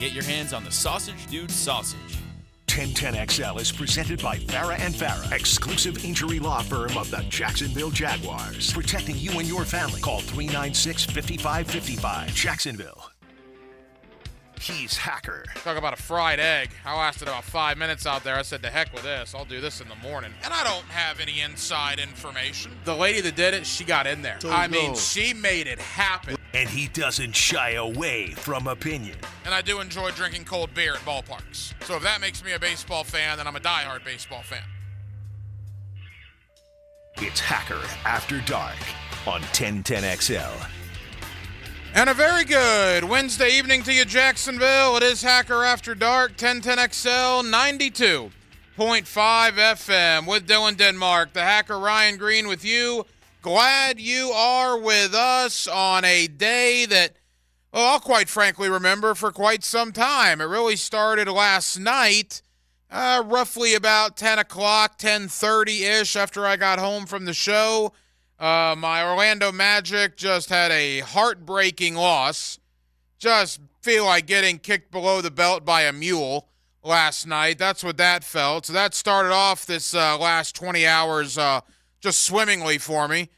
Get your hands on the Sausage Dude sausage. 1010XL is presented by Farah & Farah, exclusive injury law firm of the Jacksonville Jaguars. Protecting you and your family. Call 396-5555. Jacksonville. He's Hacker. Talk about a fried egg. I lasted about 5 minutes out there. I said, to heck with this. I'll do this in the morning. And I don't have any inside information. The lady that did it, she got in there. She made it happen. And he doesn't shy away from opinion. And I do enjoy drinking cold beer at ballparks. So if that makes me a baseball fan, then I'm a diehard baseball fan. It's Hacker After Dark on 1010XL. And a very good Wednesday evening to you, Jacksonville. It is Hacker After Dark, 1010XL 92.5 FM with Dylan Denmark. The Hacker Ryan Green with you. Glad you are with us on a day that, well, I'll quite frankly remember for quite some time. It really started last night, roughly about 10 o'clock, 10:30-ish after I got home from the show. My Orlando Magic just had a heartbreaking loss. Just feel like getting kicked below the belt by a mule last night. That's what that felt. So that started off this last 20 hours just swimmingly for me.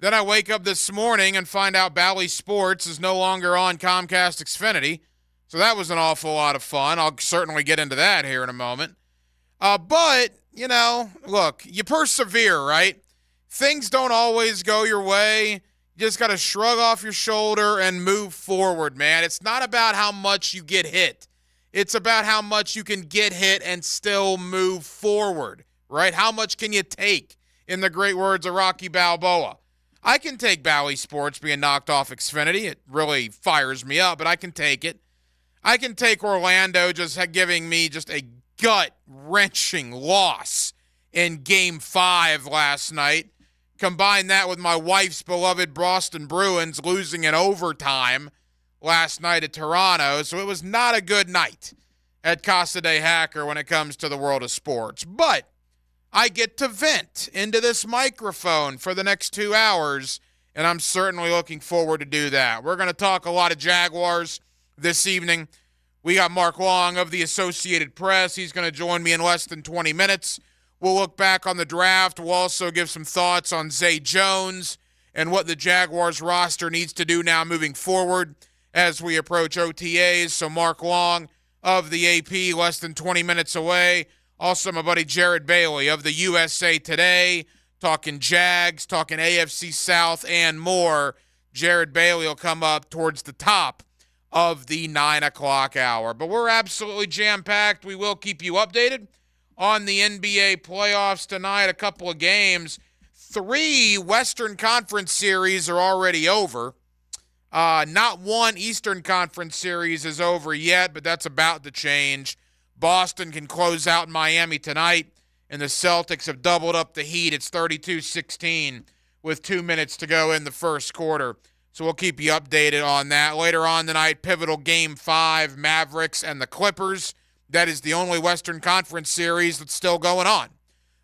Then I wake up this morning and find out Bally Sports is no longer on Comcast Xfinity. So that was an awful lot of fun. I'll certainly get into that here in a moment. But, you know, look, you persevere, right? Things don't always go your way. You just got to shrug off your shoulder and move forward, man. It's not about how much you get hit. It's about how much you can get hit and still move forward, right? How much can you take, in the great words of Rocky Balboa? I can take Bally Sports being knocked off Xfinity. It really fires me up, but I can take it. I can take Orlando just giving me just a gut-wrenching loss in Game 5 last night. Combine that with my wife's beloved Boston Bruins losing in overtime last night at Toronto. So it was not a good night at Casa de Hacker when it comes to the world of sports. But I get to vent into this microphone for the next 2 hours, and I'm certainly looking forward to do that. We're going to talk a lot of Jaguars this evening. We got Mark Long of the Associated Press. He's going to join me in less than 20 minutes. We'll look back on the draft. We'll also give some thoughts on Zay Jones and what the Jaguars roster needs to do now moving forward as we approach OTAs. So Mark Long of the AP, less than 20 minutes away. Also my buddy Jared Bailey of the USA Today, talking Jags, talking AFC South, and more. Jared Bailey will come up towards the top of the 9 o'clock hour. But we're absolutely jam-packed. We will keep you updated on the NBA playoffs tonight. A couple of games. 3 Western Conference series are already over. Not one Eastern Conference series is over yet, but that's about to change. Boston can close out Miami tonight, and the Celtics have doubled up the heat. It's 32-16 with 2 minutes to go in the first quarter. So we'll keep you updated on that. Later on tonight, pivotal Game 5, Mavericks and the Clippers. That is the only Western Conference series that's still going on.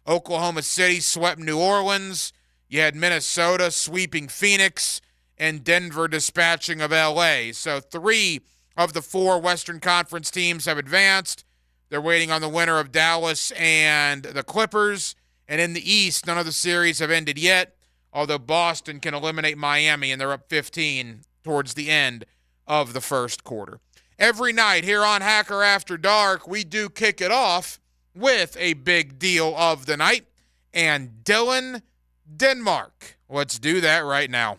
Oklahoma City swept New Orleans. You had Minnesota sweeping Phoenix and Denver dispatching of L.A. So 3 of the 4 Western Conference teams have advanced. They're waiting on the winner of Dallas and the Clippers. And in the East, none of the series have ended yet, although Boston can eliminate Miami, and they're up 15 towards the end of the first quarter. Every night here on Hacker After Dark, we do kick it off with a big deal of the night. And Dylan Denmark. Let's do that right now.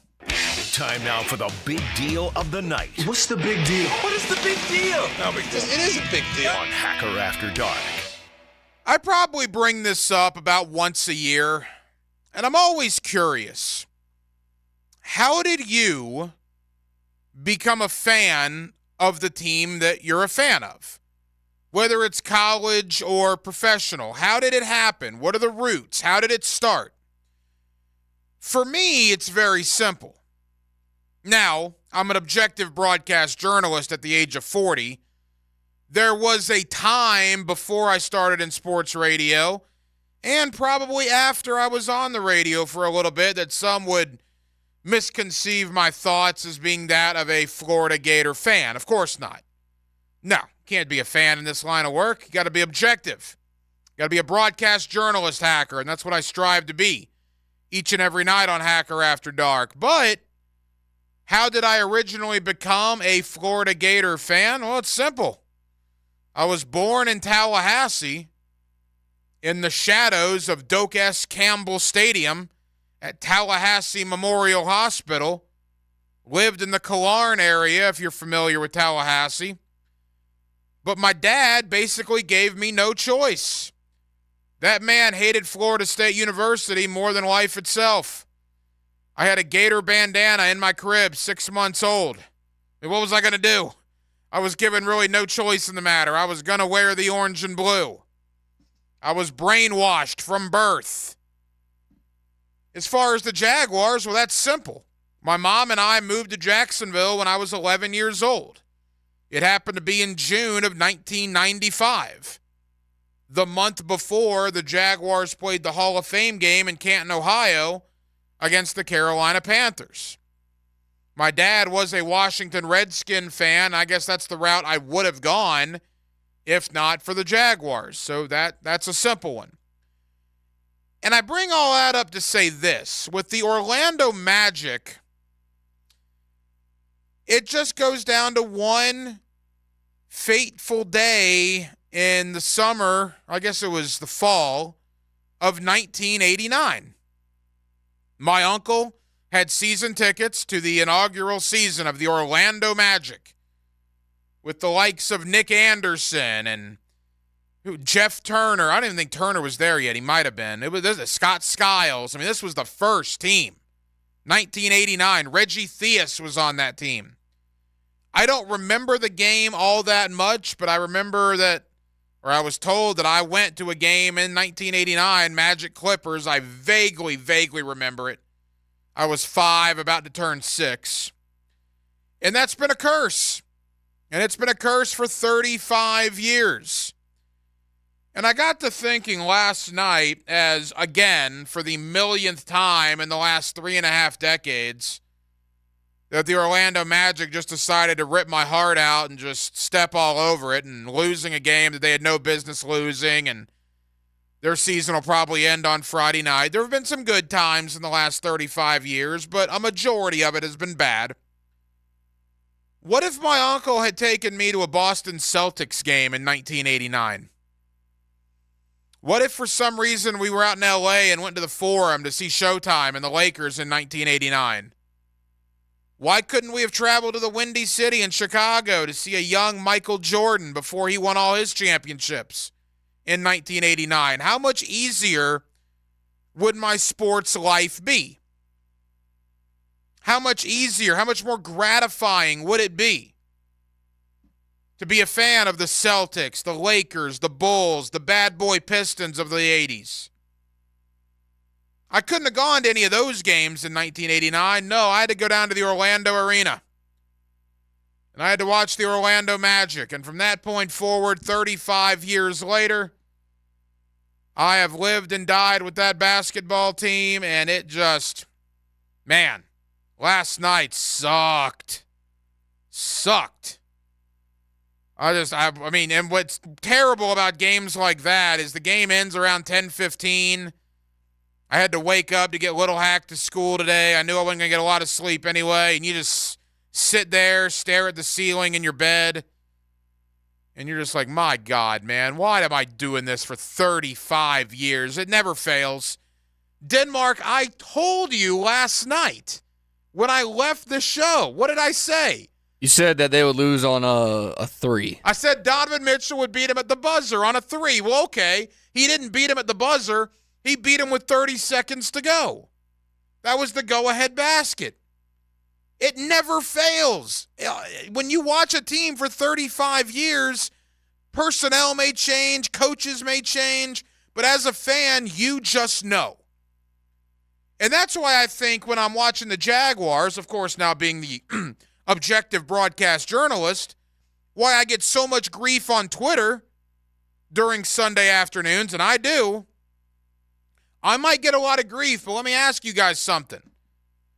Time now for the big deal of the night. What's the big deal? What is the big deal? No big deal. It is a big deal. On Hacker After Dark. I probably bring this up about once a year, and I'm always curious. How did you become a fan of the team that you're a fan of? Whether it's college or professional, how did it happen? What are the roots? How did it start? For me, it's very simple. Now, I'm an objective broadcast journalist at the age of 40. There was a time before I started in sports radio, and probably after I was on the radio for a little bit, that some would misconceive my thoughts as being that of a Florida Gator fan. Of course not. No, can't be a fan in this line of work. You got to be objective. You got to be a broadcast journalist, Hacker, and that's what I strive to be each and every night on Hacker After Dark. But how did I originally become a Florida Gator fan? Well, it's simple. I was born in Tallahassee in the shadows of Doak S. Campbell Stadium at Tallahassee Memorial Hospital. Lived in the Killarn area, if you're familiar with Tallahassee. But my dad basically gave me no choice. That man hated Florida State University more than life itself. I had a Gator bandana in my crib, 6 months old. And what was I going to do? I was given really no choice in the matter. I was going to wear the orange and blue. I was brainwashed from birth. As far as the Jaguars, well, that's simple. My mom and I moved to Jacksonville when I was 11 years old. It happened to be in June of 1995. The month before, the Jaguars played the Hall of Fame game in Canton, Ohio, against the Carolina Panthers. My dad was a Washington Redskin fan. I guess that's the route I would have gone if not for the Jaguars. So that's a simple one. And I bring all that up to say this. With the Orlando Magic, it just goes down to one fateful day in the summer, I guess it was the fall, of 1989. My uncle had season tickets to the inaugural season of the Orlando Magic with the likes of Nick Anderson and Jeff Turner. I don't even think Turner was there yet. He might have been. It was Scott Skiles. I mean, this was the first team. 1989. Reggie Theus was on that team. I don't remember the game all that much, but I remember that, or I was told that I went to a game in 1989, Magic Clippers. I vaguely remember it. I was 5, about to turn 6. And that's been a curse. And it's been a curse for 35 years. And I got to thinking last night, as, again, for the millionth time in the last 3.5 decades, that the Orlando Magic just decided to rip my heart out and just step all over it, and losing a game that they had no business losing, and their season will probably end on Friday night. There have been some good times in the last 35 years, but a majority of it has been bad. What if my uncle had taken me to a Boston Celtics game in 1989? What if for some reason we were out in L.A. and went to the Forum to see Showtime and the Lakers in 1989? Why couldn't we have traveled to the Windy City in Chicago to see a young Michael Jordan before he won all his championships in 1989? How much easier would my sports life be? How much easier, how much more gratifying would it be to be a fan of the Celtics, the Lakers, the Bulls, the bad boy Pistons of the 80s? I couldn't have gone to any of those games in 1989. No, I had to go down to the Orlando Arena. And I had to watch the Orlando Magic. And from that point forward, 35 years later, I have lived and died with that basketball team, and it just, man, last night sucked. I mean, and what's terrible about games like that is the game ends around 10:15. I had to wake up to get Little Hack to school today. I knew I wasn't going to get a lot of sleep anyway, and you just sit there, stare at the ceiling in your bed, and you're just like, my God, man, why am I doing this for 35 years? It never fails. Denmark, I told you last night when I left the show, what did I say? You said that they would lose on a 3. I said Donovan Mitchell would beat him at the buzzer on a 3. Well, okay, he didn't beat him at the buzzer. He beat him with 30 seconds to go. That was the go-ahead basket. It never fails. When you watch a team for 35 years, personnel may change, coaches may change, but as a fan, you just know. And that's why I think when I'm watching the Jaguars, of course now being the objective broadcast journalist, why I get so much grief on Twitter during Sunday afternoons, and I do. I might get a lot of grief, but let me ask you guys something.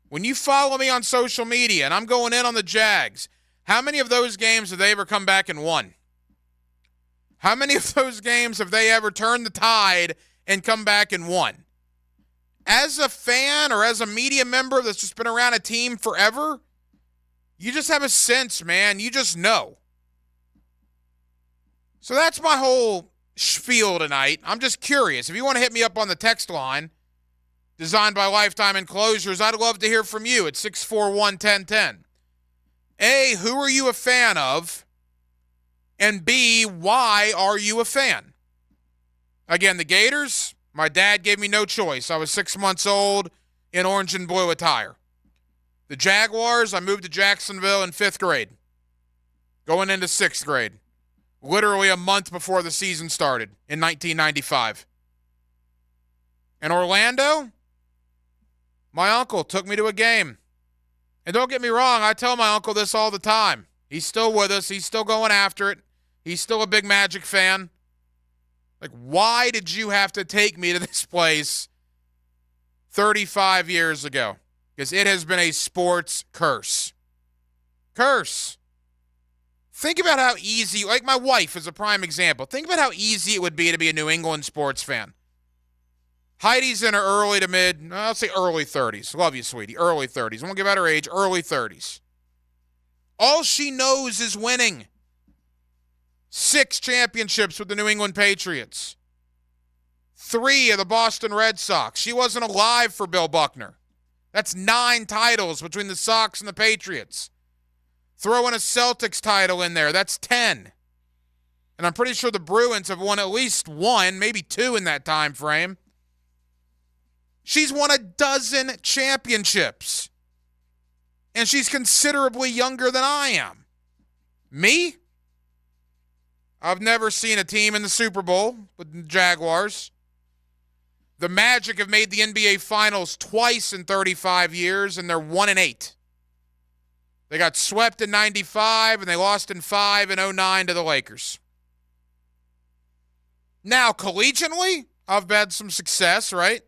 When you follow me on social media and I'm going in on the Jags, how many of those games have they ever come back and won? How many of those games have they ever turned the tide and come back and won? As a fan or as a media member that's just been around a team forever, you just have a sense, man. You just know. So that's my whole spiel tonight. I'm just curious. If you want to hit me up on the text line, designed by Lifetime Enclosures, I'd love to hear from you at 641-1010. A, who are you a fan of? And B, why are you a fan? Again, the Gators, my dad gave me no choice. I was 6 months old in orange and blue attire. The Jaguars, I moved to Jacksonville in 5th grade, going into 6th grade, literally a month before the season started in 1995. And Orlando, my uncle took me to a game. And don't get me wrong, I tell my uncle this all the time. He's still with us. He's still going after it. He's still a big Magic fan. Like, why did you have to take me to this place 35 years ago? Because it has been a sports curse. Curse. Think about how easy, like my wife is a prime example. Think about how easy it would be to be a New England sports fan. Heidi's in her early to mid, I'll say early 30s. Love you, sweetie. Early 30s. I won't give out her age. Early 30s. All she knows is winning. 6 championships with the New England Patriots. 3 of the Boston Red Sox. She wasn't alive for Bill Buckner. That's 9 titles between the Sox and the Patriots. Throw in a Celtics title in there. That's 10. And I'm pretty sure the Bruins have won at least 1, maybe 2 in that time frame. She's won a dozen championships. And she's considerably younger than I am. Me? I've never seen a team in the Super Bowl with the Jaguars. The Magic have made the NBA Finals twice in 35 years, and they're 1-8. They got swept in 95, and they lost in 5 in 09 to the Lakers. Now, collegiately, I've had some success, right?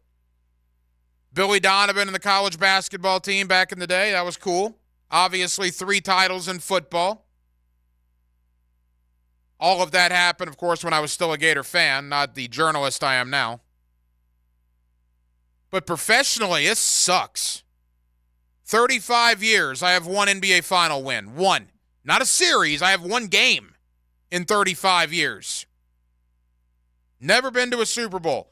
Billy Donovan and the college basketball team back in the day, that was cool. Obviously, 3 titles in football. All of that happened, of course, when I was still a Gator fan, not the journalist I am now. But professionally, it sucks. 35 years, I have 1 NBA final win. 1. Not a series, I have 1 game in 35 years. Never been to a Super Bowl.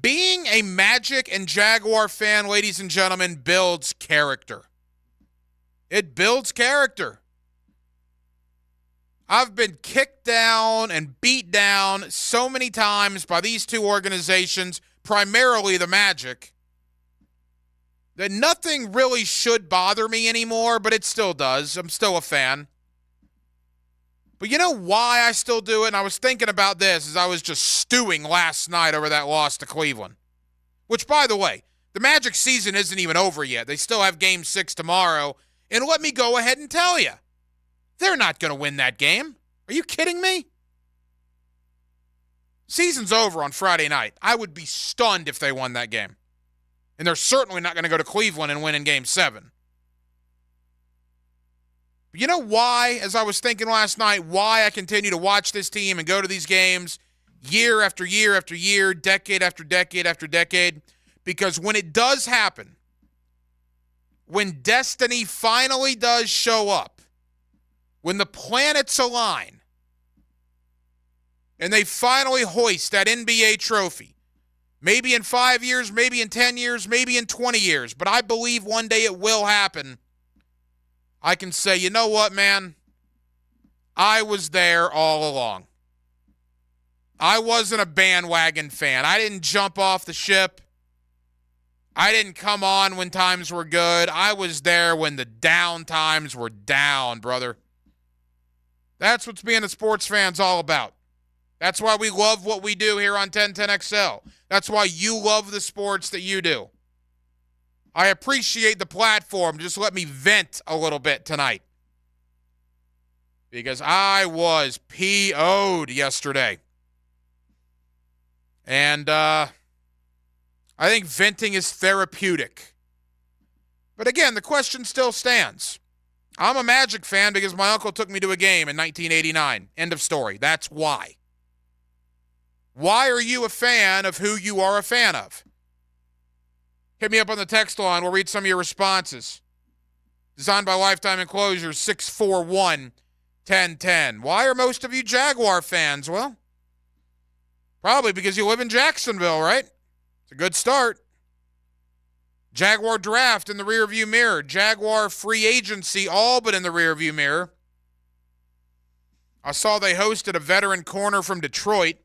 Being a Magic and Jaguar fan, ladies and gentlemen, builds character. It builds character. I've been kicked down and beat down so many times by these 2 organizations, primarily the Magic, that nothing really should bother me anymore, but it still does. I'm still a fan. But you know why I still do it? And I was thinking about this as I was just stewing last night over that loss to Cleveland. Which, by the way, the Magic season isn't even over yet. They still have Game 6 tomorrow. And let me go ahead and tell you, they're not going to win that game. Are you kidding me? Season's over on Friday night. I would be stunned if they won that game. And they're certainly not going to go to Cleveland and win in Game 7. But you know why, as I was thinking last night, why I continue to watch this team and go to these games year after year after year, decade after decade after decade? Because when it does happen, when destiny finally does show up, when the planets align, and they finally hoist that NBA trophy, maybe in 5 years, maybe in 10 years, maybe in 20 years, but I believe one day it will happen, I can say, you know what, man? I was there all along. I wasn't a bandwagon fan. I didn't jump off the ship. I didn't come on when times were good. I was there when the down times were down, brother. That's what being a sports fan's all about. That's why we love what we do here on 1010XL. That's why you love the sports that you do. I appreciate the platform. Just let me vent a little bit tonight. Because I was PO'd yesterday. And I think venting is therapeutic. But again, the question still stands. I'm a Magic fan because my uncle took me to a game in 1989. End of story. That's why. Why are you a fan of who you are a fan of? Hit me up on the text line. We'll read some of your responses. Designed by Lifetime Enclosures, 641-1010. Why are most of you Jaguar fans? Well, probably because you live in Jacksonville, right? It's a good start. Jaguar draft in the rearview mirror. Jaguar free agency all but in the rearview mirror. I saw they hosted a veteran corner from Detroit,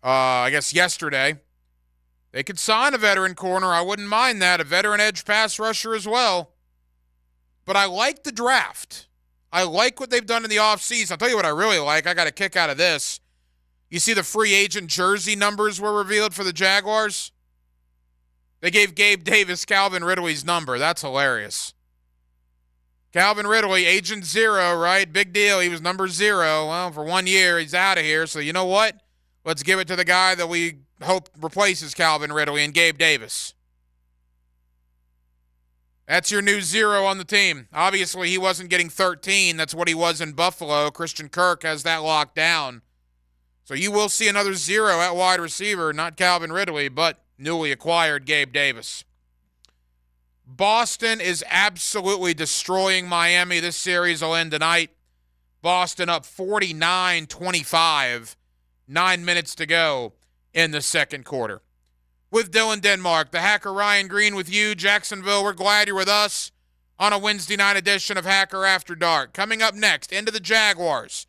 I guess yesterday. They could sign a veteran corner. I wouldn't mind that. A veteran edge pass rusher as well. But I like the draft. I like what they've done in the offseason. I'll tell you what I really like. I got a kick out of this. You see the free agent jersey numbers were revealed for the Jaguars? They gave Gabe Davis Calvin Ridley's number. That's hilarious. Calvin Ridley, agent 0, right? Big deal. He was number 0. Well, for 1 year, he's out of here. So you know what? Let's give it to the guy that we hope replaces Calvin Ridley and Gabe Davis. That's your new 0 on the team. Obviously, he wasn't getting 13. That's what he was in Buffalo. Christian Kirk has that locked down. So you will see another 0 at wide receiver, not Calvin Ridley, but newly acquired Gabe Davis. Boston is absolutely destroying Miami. This series will end tonight. Boston up 49-25. 9 minutes to go in the second quarter. With Dylan Denmark, the Hacker Ryan Green with you. Jacksonville, we're glad you're with us on a Wednesday night edition of Hacker After Dark. Coming up next, into the Jaguars,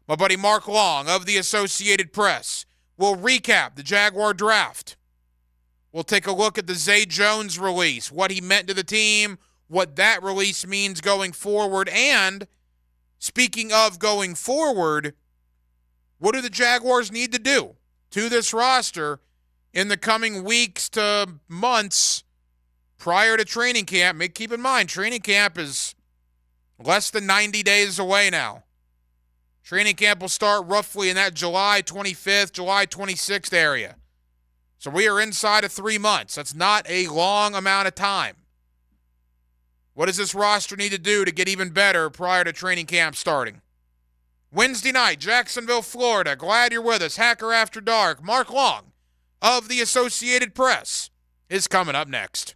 my buddy Mark Long of the Associated Press will recap the Jaguar draft. We'll take a look at the Zay Jones release, what he meant to the team, what that release means going forward, and speaking of going forward, what do the Jaguars need to do to this roster in the coming weeks to months prior to training camp? Keep in mind, training camp is less than 90 days away now. Training camp will start roughly in that July 25th, July 26th area. So we are inside of 3 months. That's not a long amount of time. What does this roster need to do to get even better prior to training camp starting? Wednesday night, Jacksonville, Florida. Glad you're with us. Hacker After Dark. Mark Long of the Associated Press is coming up next.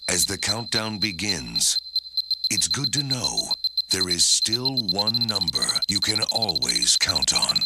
As the countdown begins, it's good to know there is still one number you can always count on.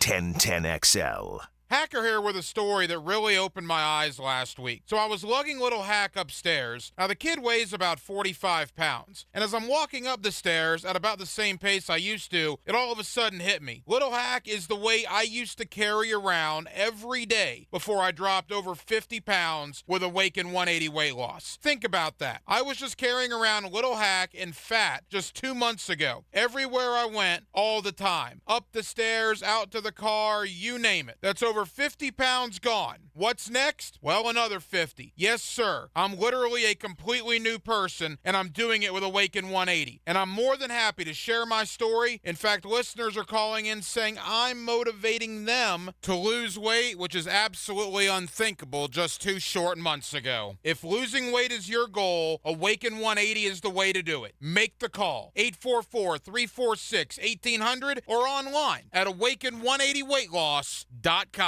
1010XL. Hacker here with a story that really opened my eyes last week. So I was lugging little Hack upstairs. Now the kid weighs about 45 pounds. And as I'm walking up the stairs at about the same pace I used to, it all of a sudden hit me. Little Hack is the weight I used to carry around every day before I dropped over 50 pounds with Awaken 180 weight loss. Think about that. I was just carrying around Little Hack and fat just 2 months ago. Everywhere I went, all the time. Up the stairs, out to the car, you name it. That's over 50 pounds gone. What's next? Well, another 50. Yes, sir. I'm literally a completely new person, and I'm doing it with Awaken 180. And I'm more than happy to share my story. In fact, listeners are calling in saying I'm motivating them to lose weight, which is absolutely unthinkable just 2 short months ago. If losing weight is your goal, Awaken 180 is the way to do it. Make the call. 844-346-1800 or online at awaken180weightloss.com.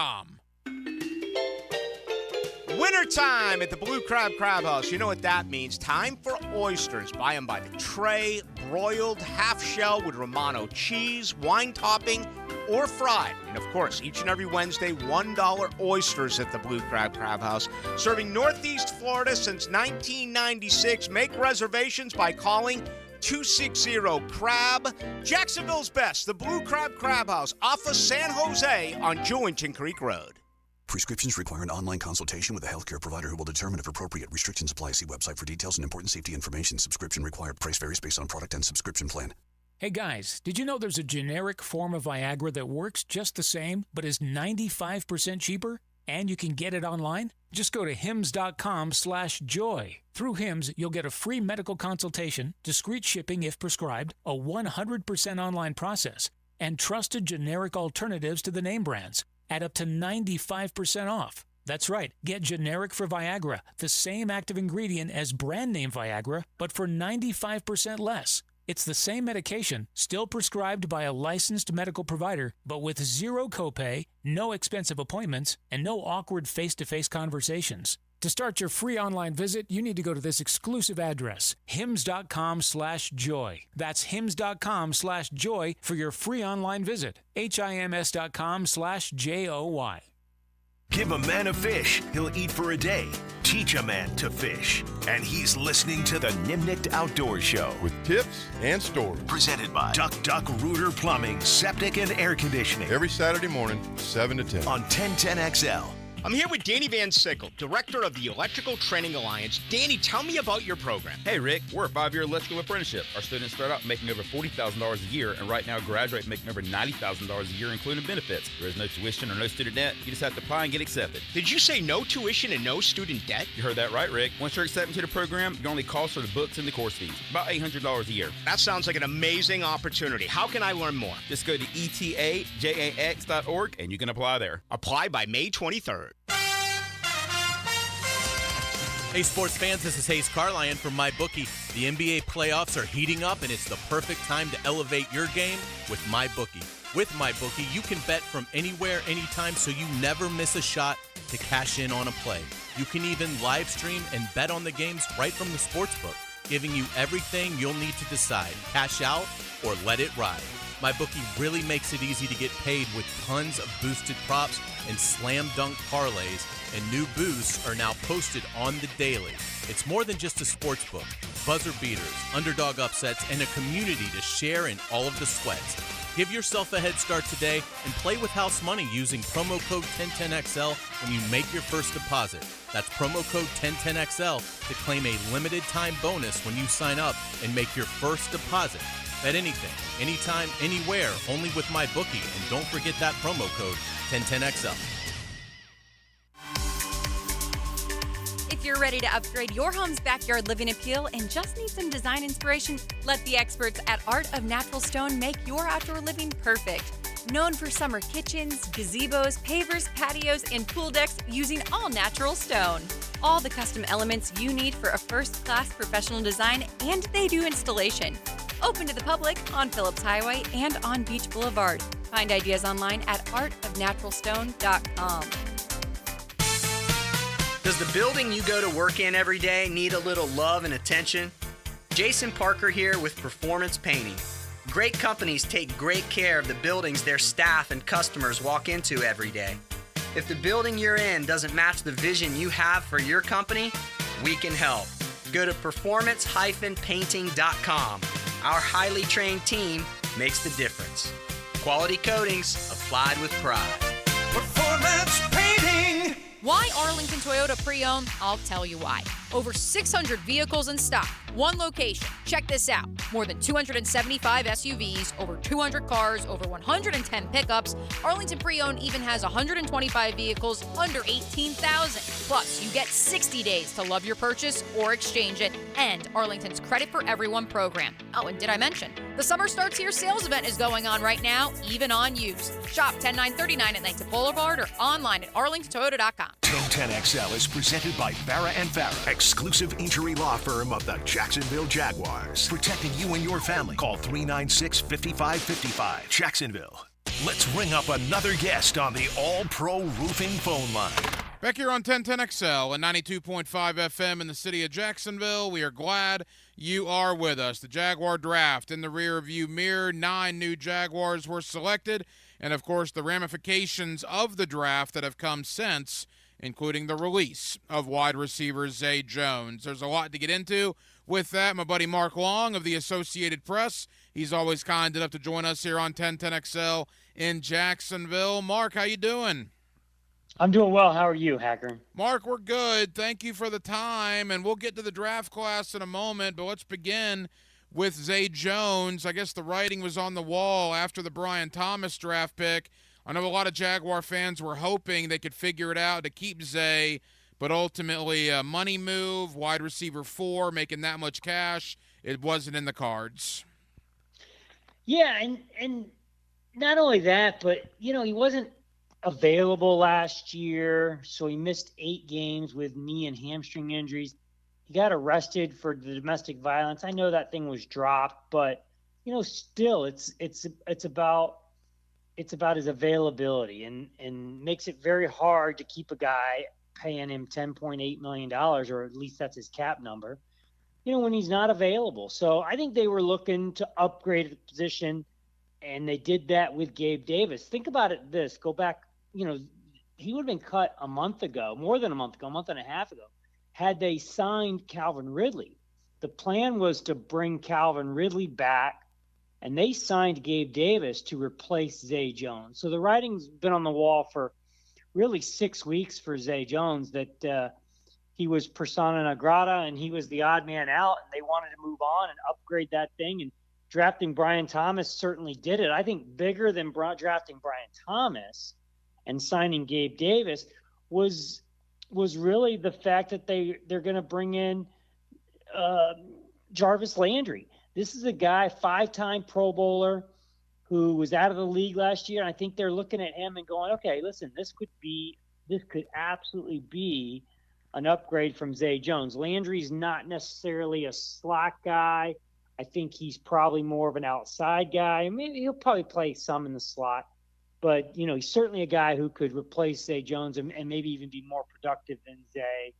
Wintertime at the Blue Crab Crab House. You know what that means. Time for oysters. Buy them by the tray, broiled, half shell with Romano cheese, wine topping, or fried. And of course, each and every Wednesday, $1 oysters at the Blue Crab Crab House. Serving Northeast Florida since 1996. Make reservations by calling 260-CRAB. Jacksonville's best, the Blue Crab Crab House, off of San Jose on Jewington Creek Road. Prescriptions require an online consultation with a healthcare provider who will determine if appropriate. Restrictions apply. See website for details and important safety information. Subscription required. Price varies based on product and subscription plan. Hey guys, did you know there's a generic form of Viagra that works just the same, but is 95% cheaper? And you can get it online? Just go to hims.com/joy. Through Hims, you'll get a free medical consultation, discreet shipping if prescribed, a 100% online process, and trusted generic alternatives to the name brands at up to 95% off. That's right. Get generic for Viagra, the same active ingredient as brand name Viagra, but for 95% less. It's the same medication, still prescribed by a licensed medical provider, but with zero copay, no expensive appointments, and no awkward face-to-face conversations. To start your free online visit, you need to go to this exclusive address, hims.com/joy. That's hims.com/joy for your free online visit. HIMS.com/JOY. Give a man a fish, he'll eat for a day. Teach a man to fish. And he's listening to the Nimnicht Outdoors Show. With tips and stories. Presented by Duck Duck Rooter Plumbing, Septic and Air Conditioning. Every Saturday morning, 7 to 10. On 1010XL. I'm here with Danny Van Sickle, director of the Electrical Training Alliance. Danny, tell me about your program. Hey, Rick, we're a 5-year electrical apprenticeship. Our students start out making over $40,000 a year, and right now graduate making over $90,000 a year, including benefits. There is no tuition or no student debt. You just have to apply and get accepted. Did you say no tuition and no student debt? You heard that right, Rick. Once you're accepted to the program, your only cost are the books and the course fees. About $800 a year. That sounds like an amazing opportunity. How can I learn more? Just go to etajax.org, and you can apply there. Apply by May 23rd. Hey, sports fans, this is Hayes Carlyon from MyBookie. The NBA playoffs are heating up, and it's the perfect time to elevate your game with MyBookie. With MyBookie, you can bet from anywhere, anytime, so you never miss a shot to cash in on a play. You can even live stream and bet on the games right from the sportsbook, giving you everything you'll need to decide, cash out or let it ride. MyBookie really makes it easy to get paid with tons of boosted props and slam dunk parlays, and new boosts are now posted on the daily. It's more than just a sports book. Buzzer beaters, underdog upsets, and a community to share in all of the sweats. Give yourself a head start today and play with house money using promo code 1010XL when you make your first deposit. That's promo code 1010XL to claim a limited time bonus when you sign up and make your first deposit. Bet anything, anytime, anywhere, only with MyBookie. And don't forget that promo code 1010XL. If you're ready to upgrade your home's backyard living appeal and just need some design inspiration, let the experts at Art of Natural Stone make your outdoor living perfect. Known for summer kitchens, gazebos, pavers, patios, and pool decks using all natural stone. All the custom elements you need for a first-class professional design, and they do installation. Open to the public on Phillips Highway and on Beach Boulevard. Find ideas online at artofnaturalstone.com. Does the building you go to work in every day need a little love and attention? Jason Parker here with Performance Painting. Great companies take great care of the buildings their staff and customers walk into every day. If the building you're in doesn't match the vision you have for your company, we can help. Go to performance-painting.com. Our highly trained team makes the difference. Quality coatings applied with pride. Performance Painting! Why Arlington Toyota Pre-Owned? I'll tell you why. Over 600 vehicles in stock. One location. Check this out. More than 275 SUVs, over 200 cars, over 110 pickups. Arlington Pre-Owned even has 125 vehicles under $18,000. Plus, you get 60 days to love your purchase or exchange it, and Arlington's Credit for Everyone program. Oh, and did I mention? The Summer Starts Here sales event is going on right now, even on used. Shop 10939 at Knights Boulevard or online at arlingtontoyota.com. 1010XL is presented by Farah and Farah, exclusive injury law firm of the Jacksonville Jaguars. Protecting you and your family. Call 396-5555. Jacksonville. Let's ring up another guest on the All-Pro Roofing phone line. Back here on 1010XL and 92.5 FM in the city of Jacksonville, we are glad you are with us. The Jaguar draft in the rear view mirror. 9 new Jaguars were selected. And, of course, the ramifications of the draft that have come since, including the release of wide receiver Zay Jones. There's a lot to get into with that. My buddy Mark Long of the Associated Press, he's always kind enough to join us here on 1010XL in Jacksonville. Mark, how you doing? I'm doing well. How are you, Hacker? Mark, we're good. Thank you for the time, and we'll get to the draft class in a moment, but let's begin with Zay Jones. I guess the writing was on the wall after the Brian Thomas draft pick. I know a lot of Jaguar fans were hoping they could figure it out to keep Zay, but ultimately a money move, wide receiver 4, making that much cash, it wasn't in the cards. Yeah, and not only that, but, you know, he wasn't available last year, so he missed 8 games with knee and hamstring injuries. He got arrested for the domestic violence. I know that thing was dropped, but still, it's about his availability, and makes it very hard to keep a guy paying him $10.8 million, or at least that's his cap number, when he's not available. So I think they were looking to upgrade the position, and they did that with Gabe Davis. Think about it go back, he would have been cut a month ago, more than a month ago, a month and a half ago, had they signed Calvin Ridley. The plan was to bring Calvin Ridley back, and they signed Gabe Davis to replace Zay Jones. So the writing's been on the wall for really 6 weeks for Zay Jones that he was persona non grata and he was the odd man out, and they wanted to move on and upgrade that thing. And drafting Brian Thomas certainly did it. I think bigger than drafting Brian Thomas and signing Gabe Davis was really the fact that they're going to bring in Jarvis Landry. This is a guy, 5-time Pro Bowler, who was out of the league last year. And I think they're looking at him and going, okay, listen, this could absolutely be an upgrade from Zay Jones. Landry's not necessarily a slot guy. I think he's probably more of an outside guy. Maybe he'll probably play some in the slot, but he's certainly a guy who could replace Zay Jones and maybe even be more productive than Zay,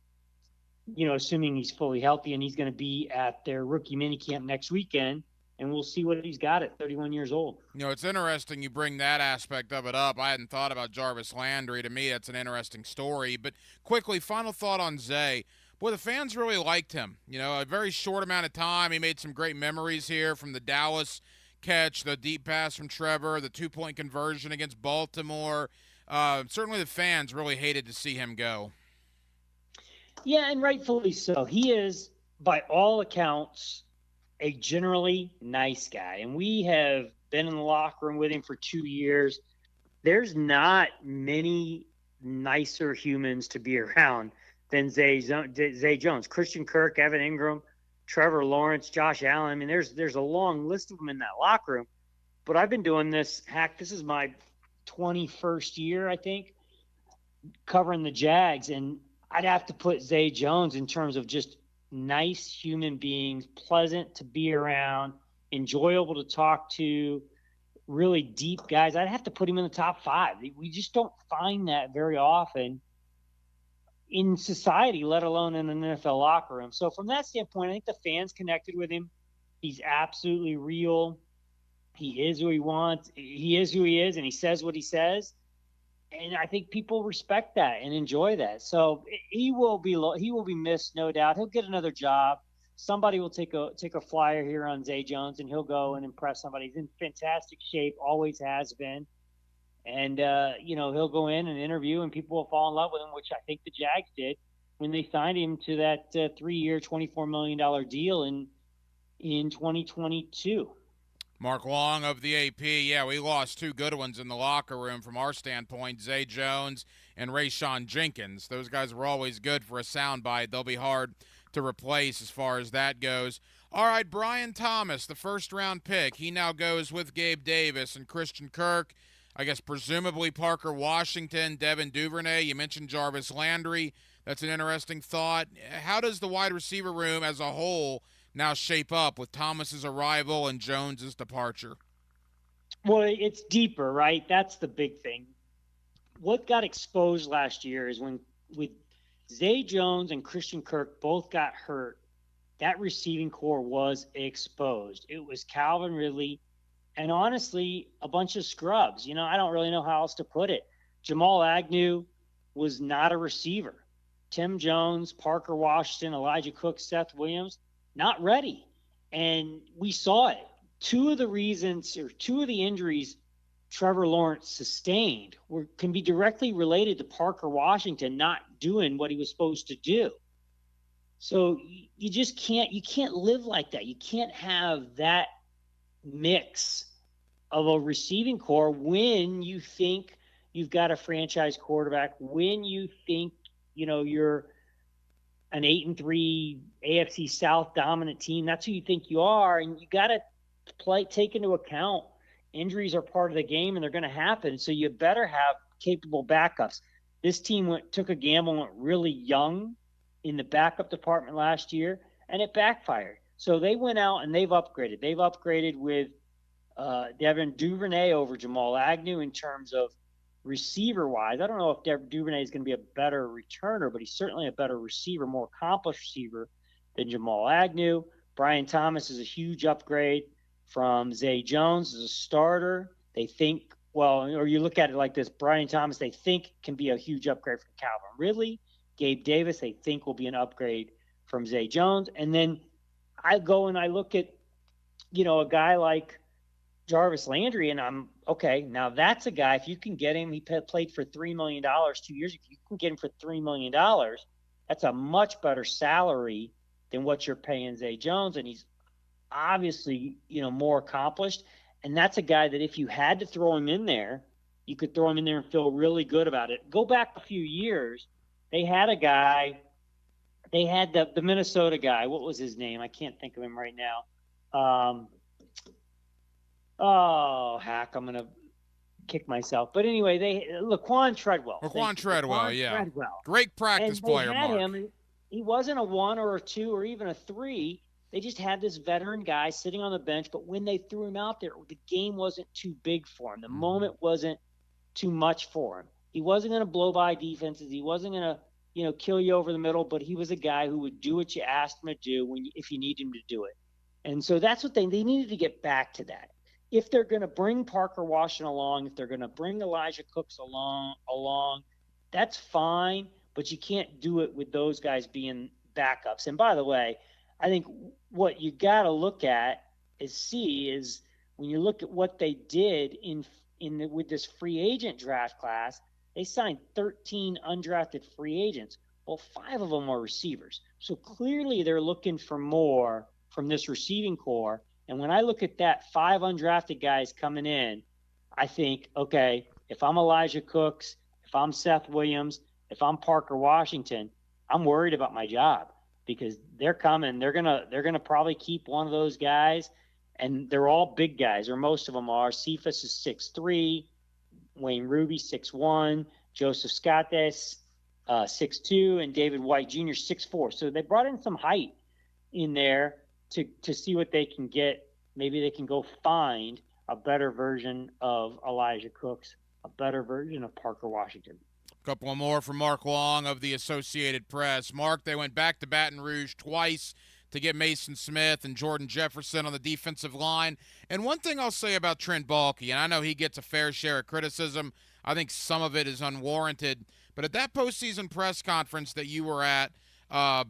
assuming he's fully healthy, and he's going to be at their rookie minicamp next weekend, and we'll see what he's got at 31 years old. It's interesting you bring that aspect of it up. I hadn't thought about Jarvis Landry. To me, that's an interesting story. But quickly, final thought on Zay. Boy, the fans really liked him. A very short amount of time. He made some great memories here, from the Dallas catch, the deep pass from Trevor, the 2-point conversion against Baltimore. Certainly the fans really hated to see him go. Yeah, and rightfully so. He is, by all accounts, a generally nice guy. And we have been in the locker room with him for 2 years. There's not many nicer humans to be around than Zay Jones. Christian Kirk, Evan Ingram, Trevor Lawrence, Josh Allen. I mean, there's a long list of them in that locker room. But I've been doing this, this is my 21st year, I think, covering the Jags. And I'd have to put Zay Jones in terms of just nice human beings, pleasant to be around, enjoyable to talk to, really deep guys. I'd have to put him in the top 5. We just don't find that very often in society, let alone in an NFL locker room. So from that standpoint, I think the fans connected with him. He's absolutely real. He is who he wants. He is who he is, and he says what he says. And I think people respect that and enjoy that. So he will be missed, no doubt. He'll get another job. Somebody will take a flyer here on Zay Jones, and he'll go and impress somebody. He's in fantastic shape, always has been. And, he'll go in and interview, and people will fall in love with him, which I think the Jags did when they signed him to that 3-year, $24 million deal in 2022. Mark Long of the AP. Yeah, we lost 2 good ones in the locker room from our standpoint, Zay Jones and Rayshawn Jenkins. Those guys were always good for a soundbite. They'll be hard to replace as far as that goes. All right, Brian Thomas, the first-round pick. He now goes with Gabe Davis and Christian Kirk. I guess presumably Parker Washington, Devin Duvernay. You mentioned Jarvis Landry. That's an interesting thought. How does the wide receiver room as a whole now shape up with Thomas's arrival and Jones's departure? Well, it's deeper, right? That's the big thing. What got exposed last year is when with Zay Jones and Christian Kirk both got hurt, that receiving core was exposed. It was Calvin Ridley and honestly a bunch of scrubs. I don't really know how else to put it. Jamal Agnew was not a receiver. Tim Jones, Parker Washington, Elijah Cook, Seth Williams, not ready. And we saw it. 2 of the injuries Trevor Lawrence sustained can be directly related to Parker Washington not doing what he was supposed to do. So you just can't live like that. You can't have that mix of a receiving core when you think you've got a franchise quarterback, when you think, you're an 8-3 AFC South dominant team. That's who you think you are. And you got to take into account injuries are part of the game and they're going to happen. So you better have capable backups. This team took a gamble, went really young in the backup department last year, and it backfired. So they went out and they've upgraded. They've upgraded with Devin Duvernay over Jamal Agnew in terms of receiver-wise. I don't know if Devin Duvernay is going to be a better returner, but he's certainly a better receiver, more accomplished receiver than Jamal Agnew. Brian Thomas is a huge upgrade from Zay Jones as a starter. They think, or you look at it like this, Brian Thomas, they think can be a huge upgrade from Calvin Ridley. Gabe Davis, they think will be an upgrade from Zay Jones. And then I go and I look at, a guy like Jarvis Landry, and I'm, okay, now that's a guy, if you can get him, he played for $3 million 2 years. If you can get him for $3 million, that's a much better salary than what you're paying Zay Jones. And he's obviously, more accomplished. And that's a guy that if you had to throw him in there, you could throw him in there and feel really good about it. Go back a few years. They had a guy, they had the Minnesota guy. What was his name? I can't think of him right now. I'm going to kick myself. But anyway, Laquan Treadwell. Yeah. Great practice player, Mark. Him. He wasn't a 1 or a 2 or even a 3. They just had this veteran guy sitting on the bench, but when they threw him out there, the game wasn't too big for him. The moment wasn't too much for him. He wasn't going to blow by defenses. He wasn't going to, kill you over the middle, but he was a guy who would do what you asked him to do if you need him to do it. And so that's what they needed to get back to that. If they're going to bring Parker Washington along, if they're going to bring Elijah Cooks along, that's fine, but you can't do it with those guys being backups. And by the way, I think what you got to look at is when you look at what they did with this free agent draft class, they signed 13 undrafted free agents. Well, 5 of them are receivers. So clearly they're looking for more from this receiving core. And when I look at that 5 undrafted guys coming in, I think, okay, if I'm Elijah Cooks, if I'm Seth Williams, if I'm Parker Washington, I'm worried about my job because they're coming. They're gonna probably keep one of those guys, and they're all big guys, or most of them are. Cephas is 6'3", Wayne Ruby 6'1", Joseph Scottes 6'2", and David White Jr. 6'4". So they brought in some height in there to see what they can get. Maybe they can go find a better version of Elijah Cooks, a better version of Parker Washington. A couple of more from Mark Long of the Associated Press. Mark, they went back to Baton Rouge twice to get Mason Smith and Jordan Jefferson on the defensive line. And one thing I'll say about Trent Baalke, and I know he gets a fair share of criticism, I think some of it is unwarranted, but at that postseason press conference that you were at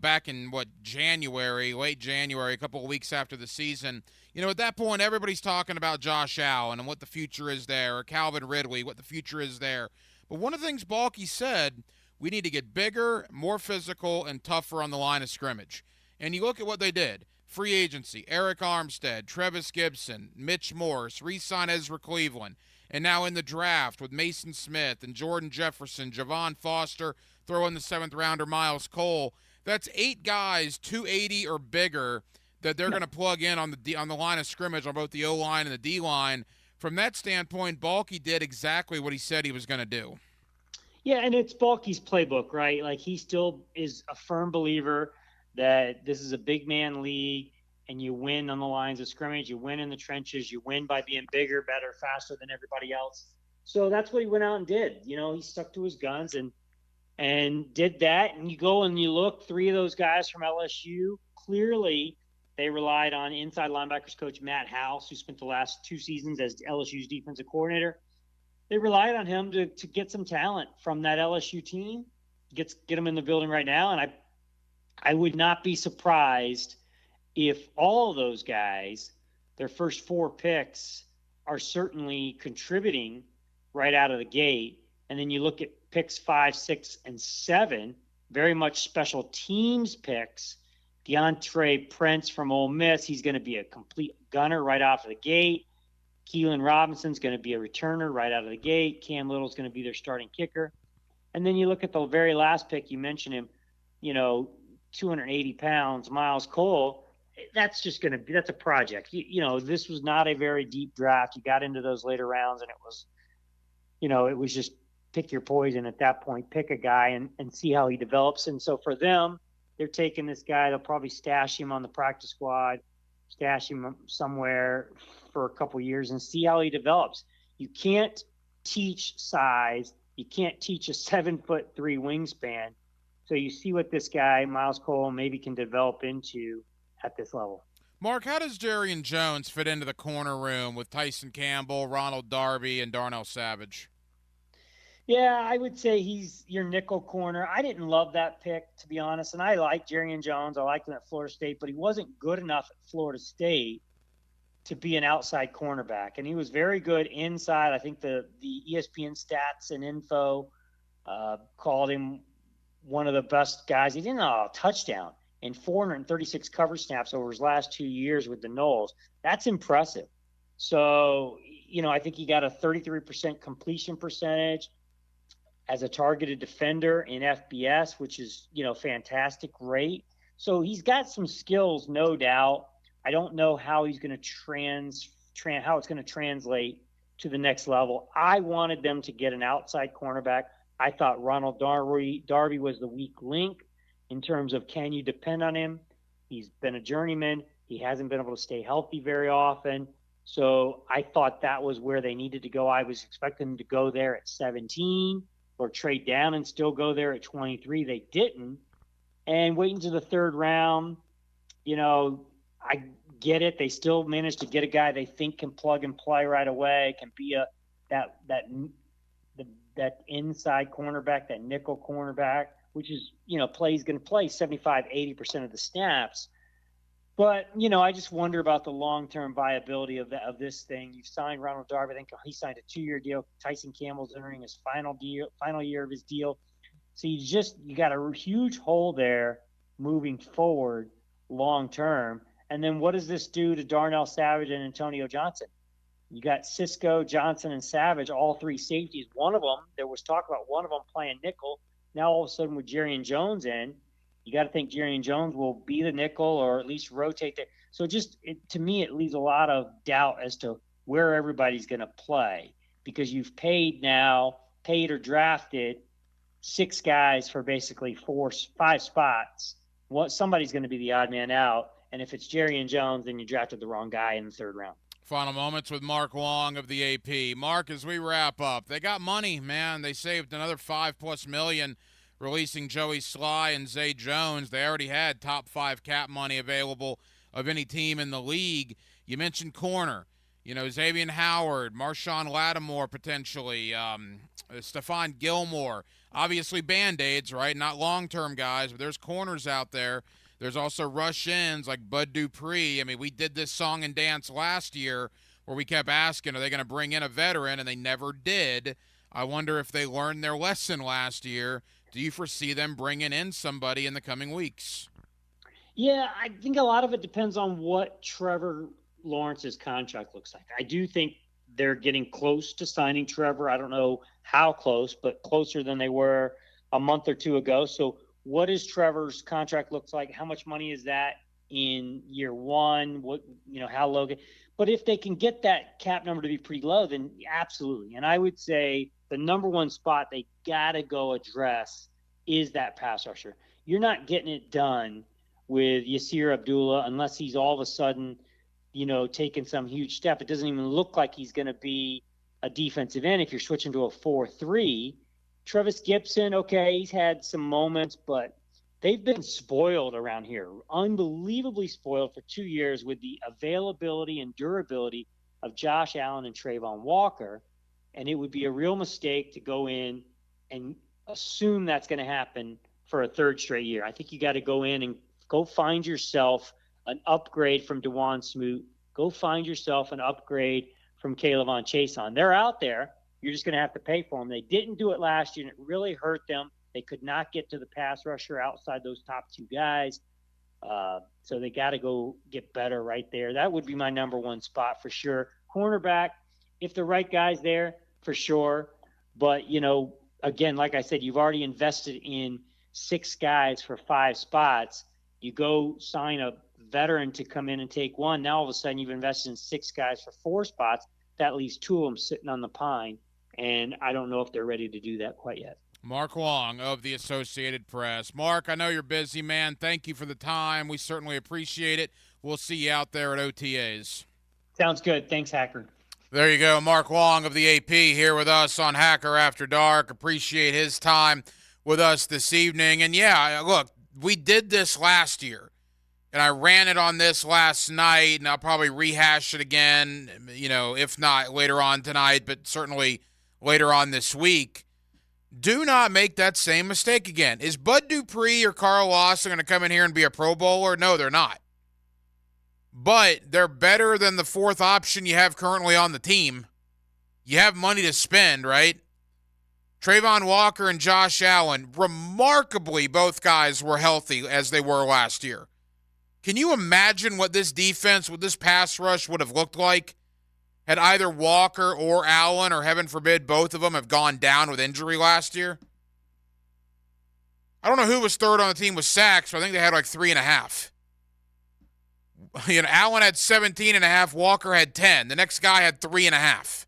back in, January, late January, a couple of weeks after the season, at that point everybody's talking about Josh Allen and what the future is there, or Calvin Ridley, what the future is there. But one of the things Baalke said, we need to get bigger, more physical, and tougher on the line of scrimmage. And you look at what they did. Free agency, Eric Armstead, Trevis Gibson, Mitch Morse, re-sign Ezra Cleveland. And now in the draft with Mason Smith and Jordan Jefferson, Javon Foster, throw in the 7th rounder Miles Cole. That's 8 guys, 280 or bigger, that they're going to plug in on the line of scrimmage on both the O-line and the D-line. From that standpoint, Baalke did exactly what he said he was going to do. Yeah, and it's Baalke's playbook, right? Like, he still is a firm believer that this is a big man league and you win on the lines of scrimmage, you win in the trenches, you win by being bigger, better, faster than everybody else. So that's what he went out and did. He stuck to his guns and did that. And you go and you look, 3 of those guys from LSU, clearly they relied on inside linebackers coach Matt House, who spent the last 2 seasons as LSU's defensive coordinator. They relied on him to get some talent from that LSU team, get them in the building right now. And I would not be surprised if all of those guys, their first 4 picks, are certainly contributing right out of the gate. And then you look at picks 5, 6, and 7, very much special teams picks. DeAndre Prince from Ole Miss, he's going to be a complete gunner right off of the gate. Keelan Robinson's going to be a returner right out of the gate. Cam Little's going to be their starting kicker. And then you look at the very last pick, you mentioned him, 280 pounds, Miles Cole. That's a project. This was not a very deep draft. You got into those later rounds and it was just pick your poison at that point, pick a guy and see how he develops. And so for them, they're taking this guy. They'll probably stash him on the practice squad, stash him somewhere for a couple years and see how he develops. You can't teach size. You can't teach a 7'3" wingspan. So you see what this guy, Miles Cole, maybe can develop into at this level. Mark, how does Jarian Jones fit into the corner room with Tyson Campbell, Ronald Darby, and Darnell Savage? Yeah, I would say he's your nickel corner. I didn't love that pick, to be honest, and I like Jarian Jones. I liked him at Florida State, but he wasn't good enough at Florida State to be an outside cornerback, and he was very good inside. I think the ESPN stats and info called him one of the best guys. He didn't have a touchdown in 436 coverage snaps over his last 2 years with the Noles. That's impressive. So, I think he got a 33% completion percentage as a targeted defender in FBS, which is, fantastic rate. So he's got some skills, no doubt. I don't know how he's going to how it's going to translate to the next level. I wanted them to get an outside cornerback. I thought Ronald Darby was the weak link in terms of can you depend on him? He's been a journeyman. He hasn't been able to stay healthy very often. So I thought that was where they needed to go. I was expecting them to go there at 17 or trade down and still go there at 23. They didn't. And wait until the third round, I get it. They still managed to get a guy they think can plug and play right away, can be that inside cornerback, that nickel cornerback, which is, going to play 75, 80% of the snaps. But, I just wonder about the long-term viability of this thing. You've signed Ronald Darby. I think he signed a 2-year deal. Tyson Campbell's entering his final year of his deal. So you got a huge hole there moving forward long-term. And then what does this do to Darnell Savage and Antonio Johnson? You got Cisco, Johnson, and Savage, all three safeties. One of them, there was talk about one of them playing nickel. Now all of a sudden with Jarian Jones in, you got to think Jarian Jones will be the nickel or at least rotate there. So to me, it leaves a lot of doubt as to where everybody's going to play because you've paid or drafted 6 guys for basically 5 spots. Somebody's going to be the odd man out. And if it's Jarian Jones, then you drafted the wrong guy in the third round. Final moments with Mark Wong of the AP. Mark, as we wrap up, they got money, man. They saved another $5+ million releasing Joey Sly and Zay Jones. They already had top 5 cap money available of any team in the league. You mentioned corner. Xavier Howard, Marshawn Lattimore potentially, Stephon Gilmore. Obviously Band-Aids, right? Not long-term guys, but there's corners out there. There's also rush-ins like Bud Dupree. I mean, we did this song and dance last year where we kept asking, are they going to bring in a veteran? And they never did. I wonder if they learned their lesson last year. Do you foresee them bringing in somebody in the coming weeks? Yeah, I think a lot of it depends on what Trevor Lawrence's contract looks like. I do think they're getting close to signing Trevor. I don't know how close, but closer than they were a month or two ago. So what does Trevor's contract looks like? How much money is that in year one? How low? But if they can get that cap number to be pretty low, then absolutely. And I would say the number one spot they got to go address is that pass rusher. You're not getting it done with Yasir Abdullah unless he's all of a sudden, taking some huge step. It doesn't even look like he's going to be a defensive end if you're switching to a 4-3. Travis Gibson, okay, he's had some moments, but they've been spoiled around here, unbelievably spoiled for 2 years with the availability and durability of Josh Allen and Trayvon Walker. And it would be a real mistake to go in and assume that's going to happen for a third straight year. I think you got to go in and go find yourself an upgrade from DeJuan Smoot. Go find yourself an upgrade from Kayvon Chason. They're out there. You're just going to have to pay for them. They didn't do it last year, and it really hurt them. They could not get to the pass rusher outside those top 2 guys. So they got to go get better right there. That would be my number one spot for sure. Cornerback, if the right guy's there, for sure. But, again, like I said, you've already invested in 6 guys for 5 spots. You go sign a veteran to come in and take one. Now all of a sudden you've invested in 6 guys for 4 spots. That leaves 2 of them sitting on the pine. And I don't know if they're ready to do that quite yet. Mark Wong of the Associated Press. Mark, I know you're busy, man. Thank you for the time. We certainly appreciate it. We'll see you out there at OTAs. Sounds good. Thanks, Hacker. There you go. Mark Wong of the AP here with us on Hacker After Dark. Appreciate his time with us this evening. And, yeah, look, we did this last year. And I ran it on this last night, and I'll probably rehash it again, if not later on tonight, but certainly later on this week. Do not make that same mistake again. Is Bud Dupree or Carl Lawson going to come in here and be a Pro Bowler? No, they're not. But they're better than the fourth option you have currently on the team. You have money to spend, right? Trayvon Walker and Josh Allen, remarkably, both guys were healthy as they were last year. Can you imagine what this defense, what this pass rush would have looked like had either Walker or Allen, or heaven forbid, both of them have gone down with injury last year? I don't know who was third on the team with sacks, but I think they had like 3.5. Allen had 17.5, Walker had 10. The next guy had 3.5.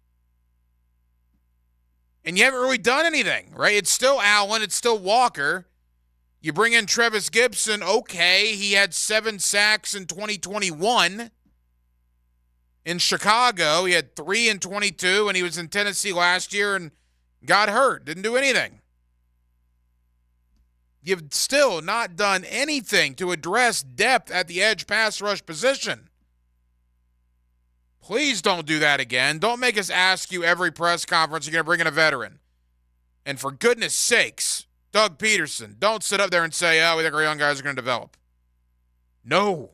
And you haven't really done anything, right? It's still Allen, it's still Walker. You bring in Trevis Gibson, okay, he had 7 sacks in 2021. In Chicago, he had 3 in 22, and he was in Tennessee last year and got hurt. Didn't do anything. You've still not done anything to address depth at the edge pass rush position. Please don't do that again. Don't make us ask you every press conference you're going to bring in a veteran. And for goodness sakes, Doug Peterson, don't sit up there and say, we think our young guys are going to develop. No.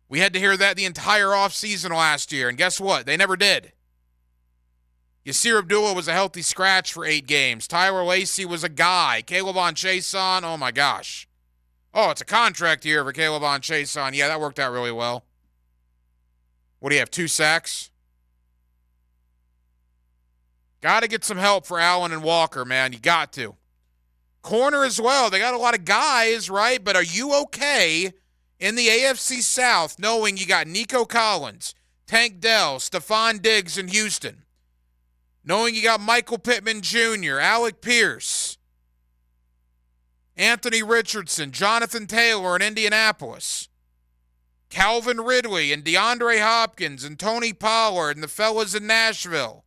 We had to hear that the entire offseason last year, and guess what? They never did. Yasir Abdullah was a healthy scratch for 8 games. Tyler Lacey was a guy. Caleb Chason, oh my gosh. Oh, it's a contract year for Caleb Chason. Yeah, that worked out really well. What do you have, 2 sacks? Got to get some help for Allen and Walker, man. You got to. Corner as well. They got a lot of guys, right? But are you okay in the AFC South knowing you got Nico Collins, Tank Dell, Stephon Diggs in Houston? Knowing you got Michael Pittman Jr., Alec Pierce, Anthony Richardson, Jonathan Taylor in Indianapolis, Calvin Ridley and DeAndre Hopkins and Tony Pollard and the fellas in Nashville.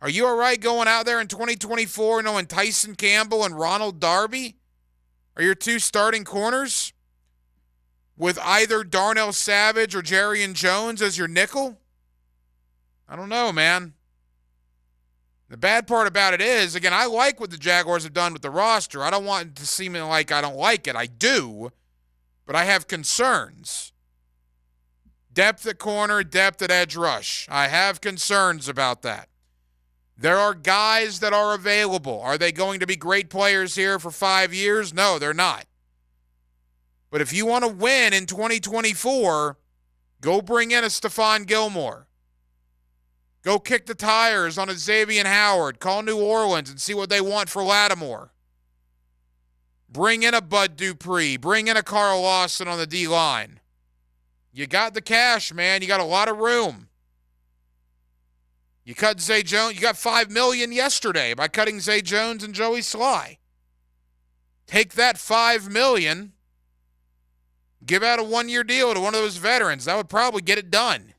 Are you all right going out there in 2024 knowing Tyson Campbell and Ronald Darby are your 2 starting corners with either Darnell Savage or Jarrian Jones as your nickel? I don't know, man. The bad part about it is, again, I like what the Jaguars have done with the roster. I don't want it to seem like I don't like it. I do, but I have concerns. Depth at corner, depth at edge rush. I have concerns about that. There are guys that are available. Are they going to be great players here for 5 years? No, they're not. But if you want to win in 2024, go bring in a Stephon Gilmore. Go kick the tires on a Xavier Howard. Call New Orleans and see what they want for Lattimore. Bring in a Bud Dupree. Bring in a Carl Lawson on the D-line. You got the cash, man. You got a lot of room. You cut Zay Jones. You got $5 million yesterday by cutting Zay Jones and Joey Sly. Take that $5 million. Give out a 1-year deal to one of those veterans. That would probably get it done.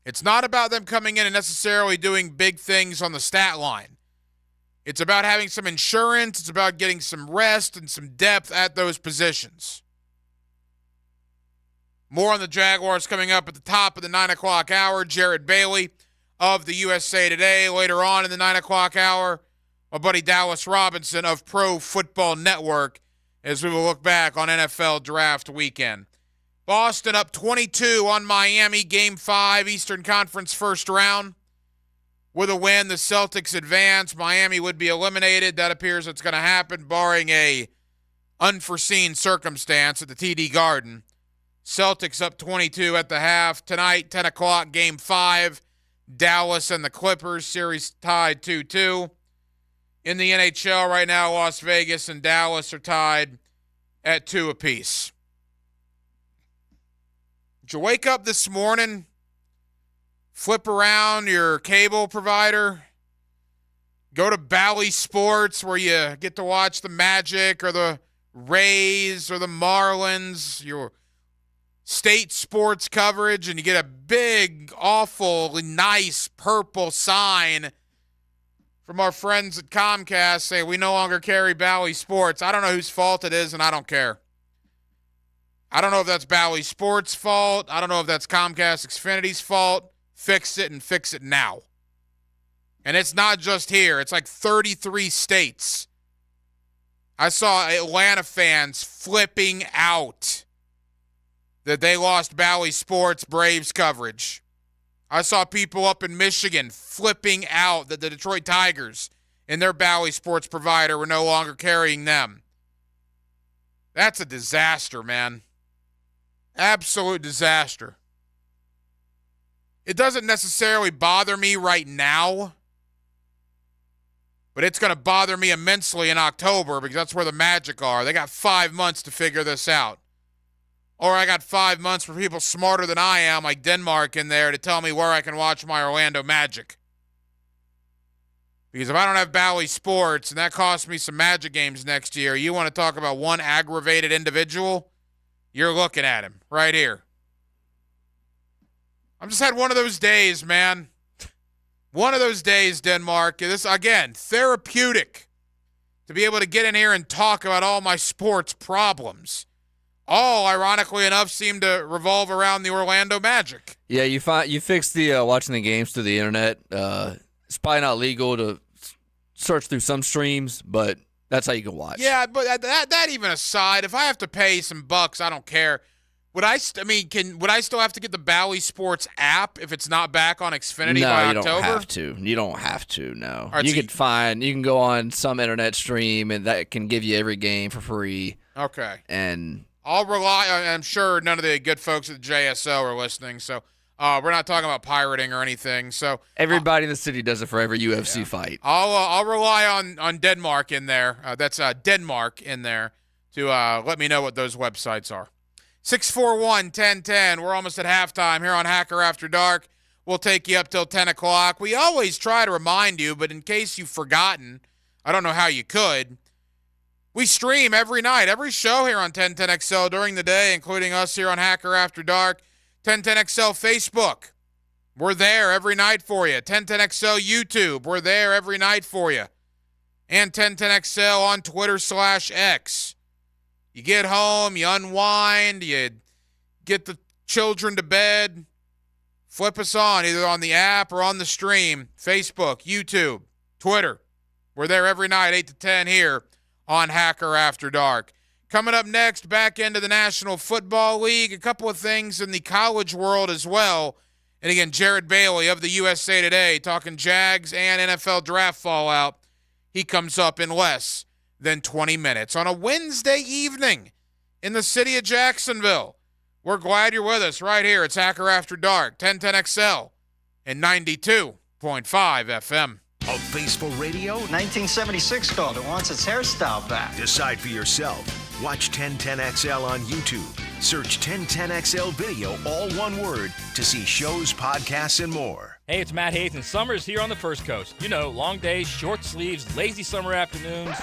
It's not about them coming in and necessarily doing big things on the stat line. It's about having some insurance. It's about getting some rest and some depth at those positions. More on the Jaguars coming up at the top of the 9 o'clock hour. Jared Bailey of the USA Today. Later on in the 9 o'clock hour, my buddy Dallas Robinson of Pro Football Network as we will look back on NFL Draft Weekend. Boston up 22 on Miami, Game 5, Eastern Conference first round. With a win, the Celtics advance. Miami would be eliminated. That appears it's going to happen, barring a unforeseen circumstance at the TD Garden. Celtics up 22 at the half. Tonight, 10 o'clock, Game 5. Dallas and the Clippers, series tied 2-2. In the NHL right now, Las Vegas and Dallas are tied at 2 apiece. Did you wake up this morning, flip around your cable provider, Go to Bally Sports where you get to watch the Magic or the Rays or the Marlins, your state sports coverage, and you get a big, awful, nice purple sign from our friends at Comcast saying we no longer carry Bally Sports. I don't know whose fault it is, and I don't care. I don't know if that's Bally Sports' fault. I don't know if that's Comcast Xfinity's fault. Fix it and fix it now. And it's not just here. It's like 33 states. I saw Atlanta fans flipping out that they lost Bally Sports Braves coverage. I saw people up in Michigan flipping out that the Detroit Tigers and their Bally Sports provider were no longer carrying them. That's a disaster, man. Absolute disaster. It doesn't necessarily bother me right now, but it's going to bother me immensely in October because that's where the Magic are. They got 5 months to figure this out. Or I got 5 months for people smarter than I am, like Denmark, in there to tell me where I can watch my Orlando Magic. Because if I don't have Bally Sports and that costs me some Magic games next year, you want to talk about one aggravated individual? You're looking at him right here. I've just had one of those days, man. One of those days, Denmark. This, again, therapeutic to be able to get in here and talk about all my sports problems. All, ironically enough, seem to revolve around the Orlando Magic. Yeah, you fixed the watching the games through the internet. It's probably not legal to search through some streams, but that's how you can watch. Yeah, but that even aside, if I have to pay some bucks, I don't care. Would I still have to get the Bally Sports app if it's not back on Xfinity by October? No, you don't have to. You don't have to, no. Right, you can go on some internet stream, and that can give you every game for free. Okay. And I'll rely on, I'm sure none of the good folks at the JSO are listening, so we're not talking about pirating or anything. So everybody in the city does it for every UFC fight. I'll rely on Denmark in there. That's Denmark in there to let me know what those websites are. 641-1010. We're almost at halftime here on Hacker After Dark. We'll take you up till 10 o'clock. We always try to remind you, but in case you've forgotten, I don't know how you could, we stream every night, every show here on 1010XL during the day, including us here on Hacker After Dark. 1010XL Facebook. We're there every night for you. 1010XL YouTube. We're there every night for you. And 1010XL on Twitter/X. You get home, you unwind, you get the children to bed, flip us on, either on the app or on the stream, Facebook, YouTube, Twitter. We're there every night, 8 to 10 here on Hacker After Dark. Coming up next, back into the National Football League, a couple of things in the college world as well. And again, Jared Bailey of the USA Today talking Jags and NFL draft fallout. He comes up in less than 20 minutes on a Wednesday evening in the city of Jacksonville. We're glad you're with us right here. It's Hacker After Dark, 1010XL and 92.5 FM. A Baseball Radio? 1976 called. It wants its hairstyle back. Decide for yourself. Watch 1010XL on YouTube. Search 1010XL Video, all one word, to see shows, podcasts, and more. Hey, it's Matt Hayes, and summer's here on the First Coast. You know, long days, short sleeves, lazy summer afternoons,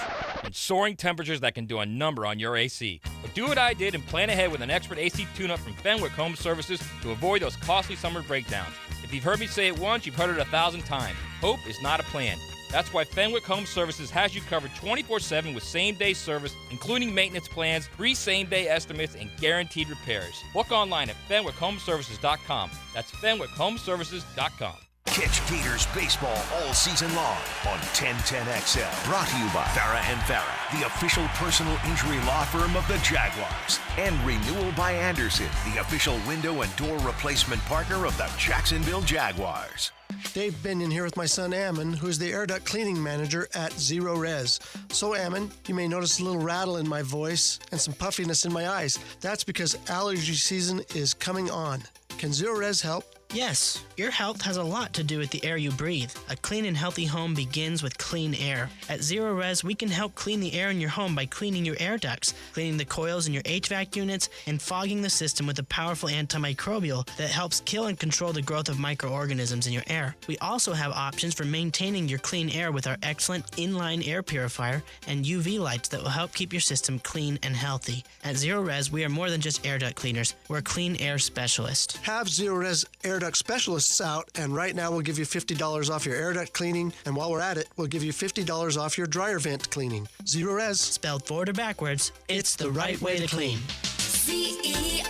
and soaring temperatures that can do a number on your AC. But do what I did and plan ahead with an expert AC tune-up from Fenwick Home Services to avoid those costly summer breakdowns. If you've heard me say it once, you've heard it 1,000 times. Hope is not a plan. That's why Fenwick Home Services has you covered 24/7 with same-day service, including maintenance plans, free same-day estimates, and guaranteed repairs. Book online at FenwickHomeservices.com. That's FenwickHomeservices.com. Catch Gators baseball all season long on 1010XL. Brought to you by Farah and Farah, the official personal injury law firm of the Jaguars. And Renewal by Anderson, the official window and door replacement partner of the Jacksonville Jaguars. Dave Binion here with my son Ammon, who is the air duct cleaning manager at Zero Res. So Ammon, you may notice a little rattle in my voice and some puffiness in my eyes. That's because allergy season is coming on. Can Zero Res help? Yes, your health has a lot to do with the air you breathe. A clean and healthy home begins with clean air. At Zero Res, we can help clean the air in your home by cleaning your air ducts, cleaning the coils in your HVAC units, and fogging the system with a powerful antimicrobial that helps kill and control the growth of microorganisms in your air. We also have options for maintaining your clean air with our excellent inline air purifier and UV lights that will help keep your system clean and healthy. At Zero Res, we are more than just air duct cleaners. We're a clean air specialist. Have Zero Res air duct specialists out, and right now we'll give you $50 off your air duct cleaning, and while we're at it, we'll give you $50 off your dryer vent cleaning. Zero Res. Spelled forward or backwards, it's the right way to clean. CEROREC.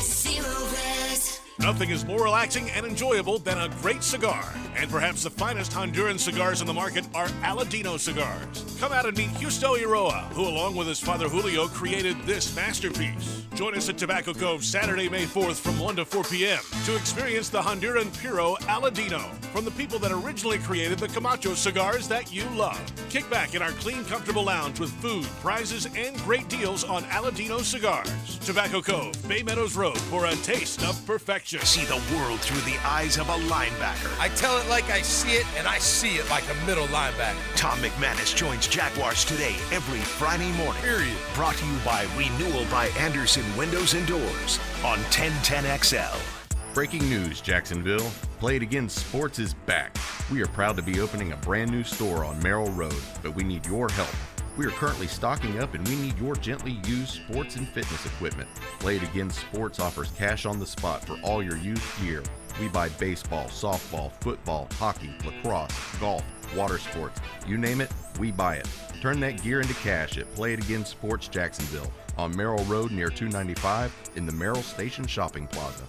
Zero Res. Nothing is more relaxing and enjoyable than a great cigar. And perhaps the finest Honduran cigars on the market are Aladino cigars. Come out and meet Justo Iroa, who along with his father Julio created this masterpiece. Join us at Tobacco Cove Saturday, May 4th from 1 to 4 p.m. to experience the Honduran Puro Aladino from the people that originally created the Camacho cigars that you love. Kick back in our clean, comfortable lounge with food, prizes, and great deals on Aladino cigars. Tobacco Cove, Bay Meadows Road for a taste of perfection. See the world through the eyes of a linebacker. I tell it like I see it, and I see it like a middle linebacker. Tom McManus joins Jaguars Today every Friday morning. Period. Brought to you by Renewal by Anderson Windows and Doors on 1010XL. Breaking news, Jacksonville. Play It Again Sports is back. We are proud to be opening a brand new store on Merrill Road, but we need your help. We are currently stocking up and we need your gently used sports and fitness equipment. Play It Again Sports offers cash on the spot for all your used gear. We buy baseball, softball, football, hockey, lacrosse, golf, water sports. You name it, we buy it. Turn that gear into cash at Play It Again Sports Jacksonville on Merrill Road near 295 in the Merrill Station Shopping Plaza.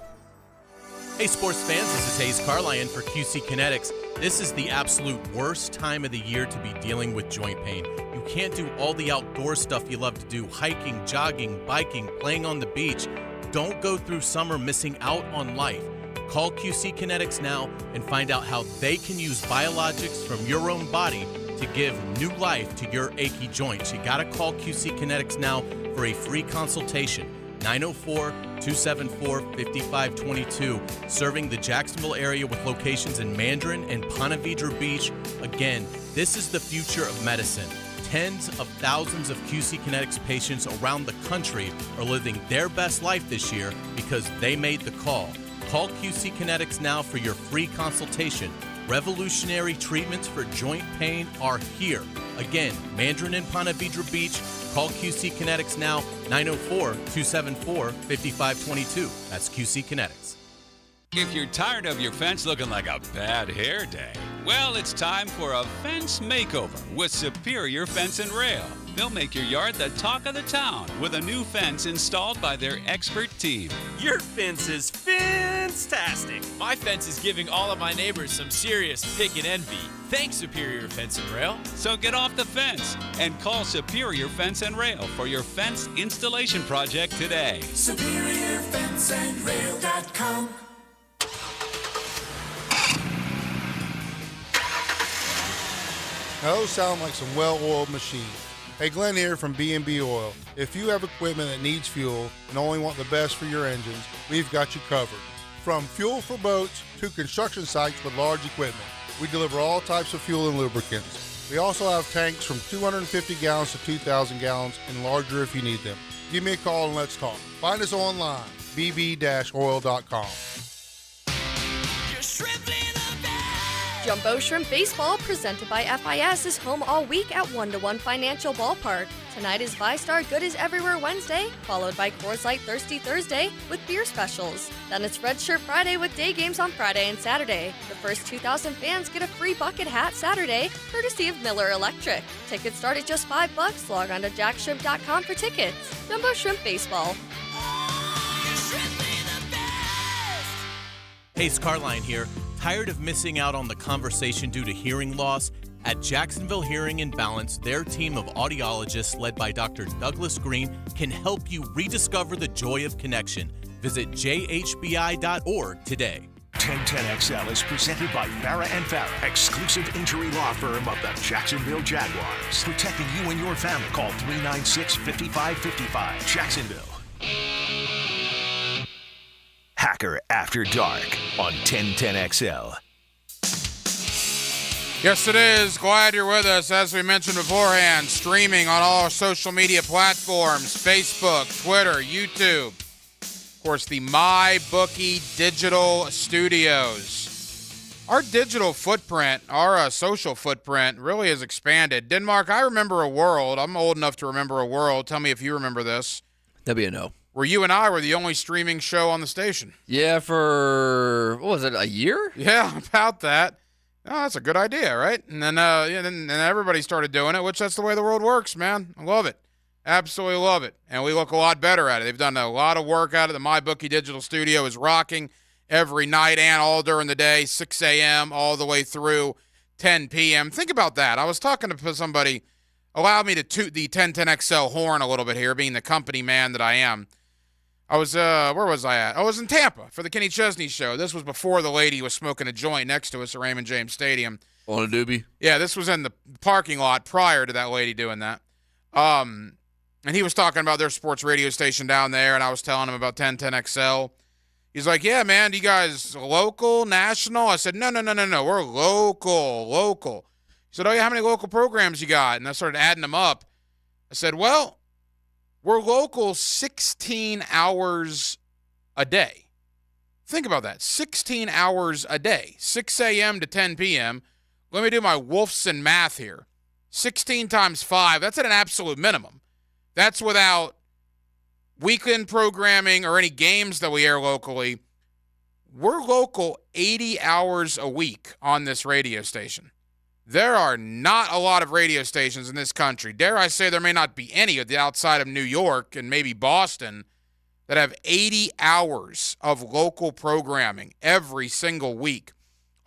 Hey sports fans, this is Hayes Carlyon for QC Kinetics. This is the absolute worst time of the year to be dealing with joint pain. You can't do all the outdoor stuff you love to do, hiking, jogging, biking, playing on the beach. Don't go through summer missing out on life. Call QC Kinetics now and find out how they can use biologics from your own body to give new life to your achy joints. You gotta call QC Kinetics now for a free consultation. 904-274-5522, serving the Jacksonville area with locations in Mandarin and Ponte Vedra Beach. Again, this is the future of medicine. Tens of thousands of QC Kinetics patients around the country are living their best life this year because they made the call. Call QC Kinetics now for your free consultation. Revolutionary treatments for joint pain are here. Again, Mandarin and Ponte Vedra Beach. Call QC Kinetics now, 904-274-5522. That's QC Kinetics. If you're tired of your fence looking like a bad hair day, well, it's time for a fence makeover with Superior Fence and Rail. They'll make your yard the talk of the town with a new fence installed by their expert team. Your fence is fantastic. My fence is giving all of my neighbors some serious pick and envy. Thanks, Superior Fence and Rail. So get off the fence and call Superior Fence and Rail for your fence installation project today. SuperiorFenceandRail.com. Now those sound like some well-oiled machines. Hey, Glenn here from B&B Oil. If you have equipment that needs fuel and only want the best for your engines, we've got you covered. From fuel for boats to construction sites with large equipment, we deliver all types of fuel and lubricants. We also have tanks from 250 gallons to 2,000 gallons and larger if you need them. Give me a call and let's talk. Find us online, bb-oil.com. Jumbo Shrimp Baseball, presented by FIS, is home all week at 1-to-1 Financial Ballpark. Tonight is ViStar Good is Everywhere Wednesday, followed by Coors Light Thirsty Thursday with beer specials. Then it's Red Shirt Friday with day games on Friday and Saturday. The first 2,000 fans get a free bucket hat Saturday, courtesy of Miller Electric. Tickets start at just $5. Log on to jackshrimp.com for tickets. Jumbo Shrimp Baseball. Hayes Carlyon here. Tired of missing out on the conversation due to hearing loss? At Jacksonville Hearing and Balance, their team of audiologists led by Dr. Douglas Green can help you rediscover the joy of connection. Visit jhbi.org today. 1010XL is presented by Farah & Farah, exclusive injury law firm of the Jacksonville Jaguars. Protecting you and your family. Call 396-5555. Jacksonville. Hacker After Dark on 1010XL. Yes, it is. Glad you're with us. As we mentioned beforehand, streaming on all our social media platforms, Facebook, Twitter, YouTube. Of course, the MyBookie Digital Studios. Our digital footprint, our social footprint really has expanded. Denmark, I remember a world. I'm old enough to remember a world. Tell me if you remember this. That'd be a no. Where you and I were the only streaming show on the station. Yeah, for, what was it, a year? Yeah, about that. Oh, that's a good idea, right? And then, then everybody started doing it, which that's the way the world works, man. I love it. Absolutely love it. And we look a lot better at it. They've done a lot of work out of the MyBookie Digital Studio is rocking every night and all during the day, 6 a.m. all the way through 10 p.m. Think about that. I was talking to somebody, allow me to toot the 1010XL horn a little bit here, being the company man that I am. I was, where was I at? I was in Tampa for the Kenny Chesney show. This was before the lady was smoking a joint next to us at Raymond James Stadium. On a doobie? Yeah, this was in the parking lot prior to that lady doing that. And he was talking about their sports radio station down there, and I was telling him about 1010XL. He's like, yeah, man, do you guys local, national? I said, no, we're local. He said, oh, yeah, how many local programs you got? And I started adding them up. I said, well, we're local 16 hours a day. Think about that, 16 hours a day, 6 a.m. to 10 p.m. Let me do my Wolfson math here. 16 times 5, that's at an absolute minimum. That's without weekend programming or any games that we air locally. We're local 80 hours a week on this radio station. There are not a lot of radio stations in this country. Dare I say there may not be any of the outside of New York and maybe Boston that have 80 hours of local programming every single week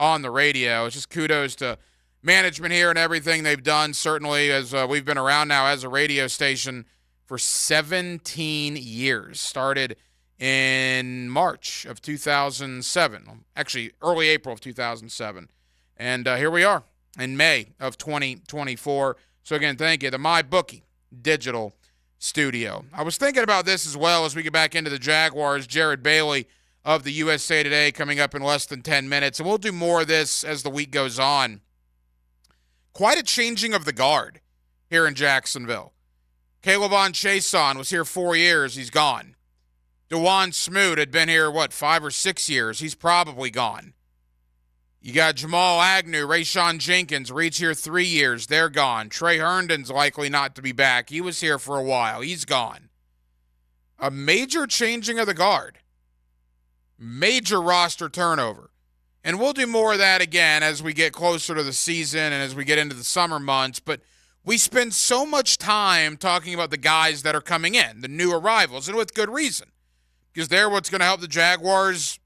on the radio. It's just kudos to management here and everything they've done, certainly, as we've been around now as a radio station for 17 years. Started in March of 2007, actually early April of 2007. And here we are in May of 2024. So again, thank you. The MyBookie Digital Studio. I was thinking about this as well as we get back into the Jaguars. Jared Bally of the USA Today coming up in less than 10 minutes. And we'll do more of this as the week goes on. Quite a changing of the guard here in Jacksonville. Caleb Chason was here 4 years. He's gone. DeJuan Smoot had been here, 5 or 6 years. He's probably gone. You got Jamal Agnew, Rayshawn Jenkins, reach here 3 years. They're gone. Trey Herndon's likely not to be back. He was here for a while. He's gone. A major changing of the guard. Major roster turnover. And we'll do more of that again as we get closer to the season and as we get into the summer months. But we spend so much time talking about the guys that are coming in, the new arrivals, and with good reason. Because they're what's going to help the Jaguars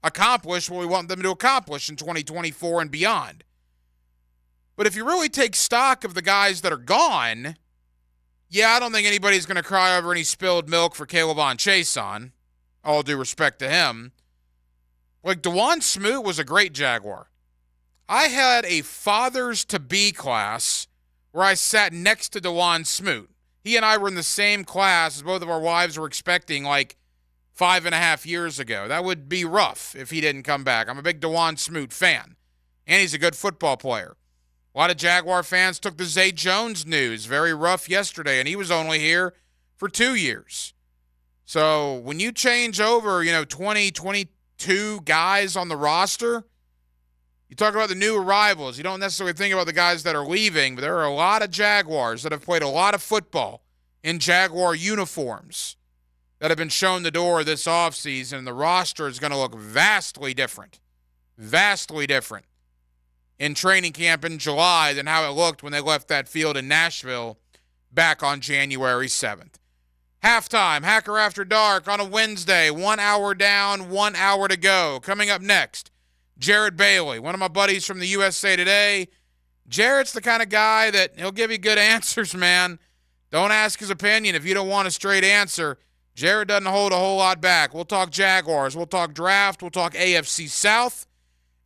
accomplish what we want them to accomplish in 2024 and beyond. But if you really take stock of the guys that are gone, yeah, I don't think anybody's going to cry over any spilled milk for Caleb Chason. All due respect to him. Like, DeJuan Smoot was a great Jaguar. I had a fathers-to-be class where I sat next to DeJuan Smoot. He and I were in the same class as both of our wives were expecting, 5.5 years ago. That would be rough if he didn't come back. I'm a big DeJuan Smoot fan, and he's a good football player. A lot of Jaguar fans took the Zay Jones news very rough yesterday, and he was only here for 2 years. So when you change over, 20, 22 guys on the roster, you talk about the new arrivals. You don't necessarily think about the guys that are leaving, but there are a lot of Jaguars that have played a lot of football in Jaguar uniforms that have been shown the door this offseason, and the roster is going to look vastly different in training camp in July than how it looked when they left that field in Nashville back on January 7th. Halftime, Hacker After Dark on a Wednesday, 1 hour down, 1 hour to go. Coming up next, Jared Bally, one of my buddies from the USA Today. Jared's the kind of guy that he'll give you good answers, man. Don't ask his opinion if you don't want a straight answer. Jared doesn't hold a whole lot back. We'll talk Jaguars. We'll talk draft. We'll talk AFC South.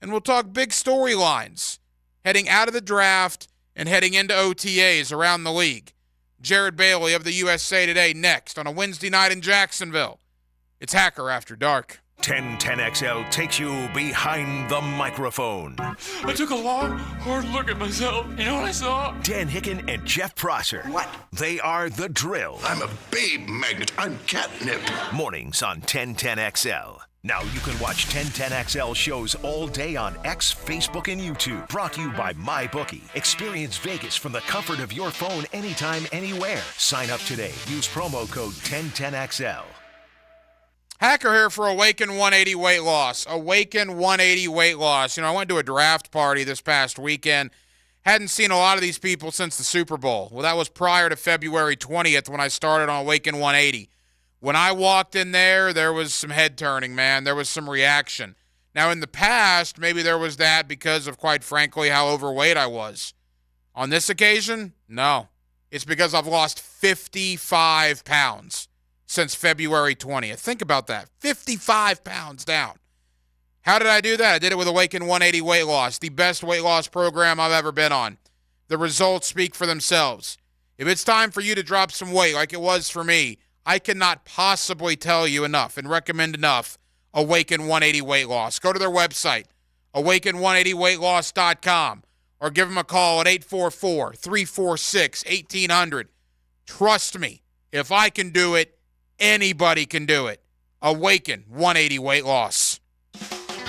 And we'll talk big storylines heading out of the draft and heading into OTAs around the league. Jared Bally of the USA Today next on a Wednesday night in Jacksonville. It's Hacker After Dark. 1010XL takes you behind the microphone. I took a long, hard look at myself. You know what I saw? Dan Hicken and Jeff Prosser. What? They are The Drill. I'm a babe magnet. I'm catnip. Mornings on 1010XL. Now you can watch 1010XL shows all day on X, Facebook, and YouTube. Brought to you by MyBookie. Experience Vegas from the comfort of your phone anytime, anywhere. Sign up today. Use promo code 1010XL. Hacker here for Awaken 180 Weight Loss. Awaken 180 Weight Loss. You know, I went to a draft party this past weekend. Hadn't seen a lot of these people since the Super Bowl. Well, that was prior to February 20th when I started on Awaken 180. When I walked in there was some head turning, man. There was some reaction. Now, in the past, maybe there was that because of, quite frankly, how overweight I was. On this occasion, no. It's because I've lost 55 pounds since February 20th. Think about that. 55 pounds down. How did I do that? I did it with Awaken 180 Weight Loss, the best weight loss program I've ever been on. The results speak for themselves. If it's time for you to drop some weight like it was for me, I cannot possibly tell you enough and recommend enough Awaken 180 Weight Loss. Go to their website, awaken180weightloss.com, or give them a call at 844-346-1800. Trust me, if I can do it, anybody can do it. Awaken 180 Weight Loss.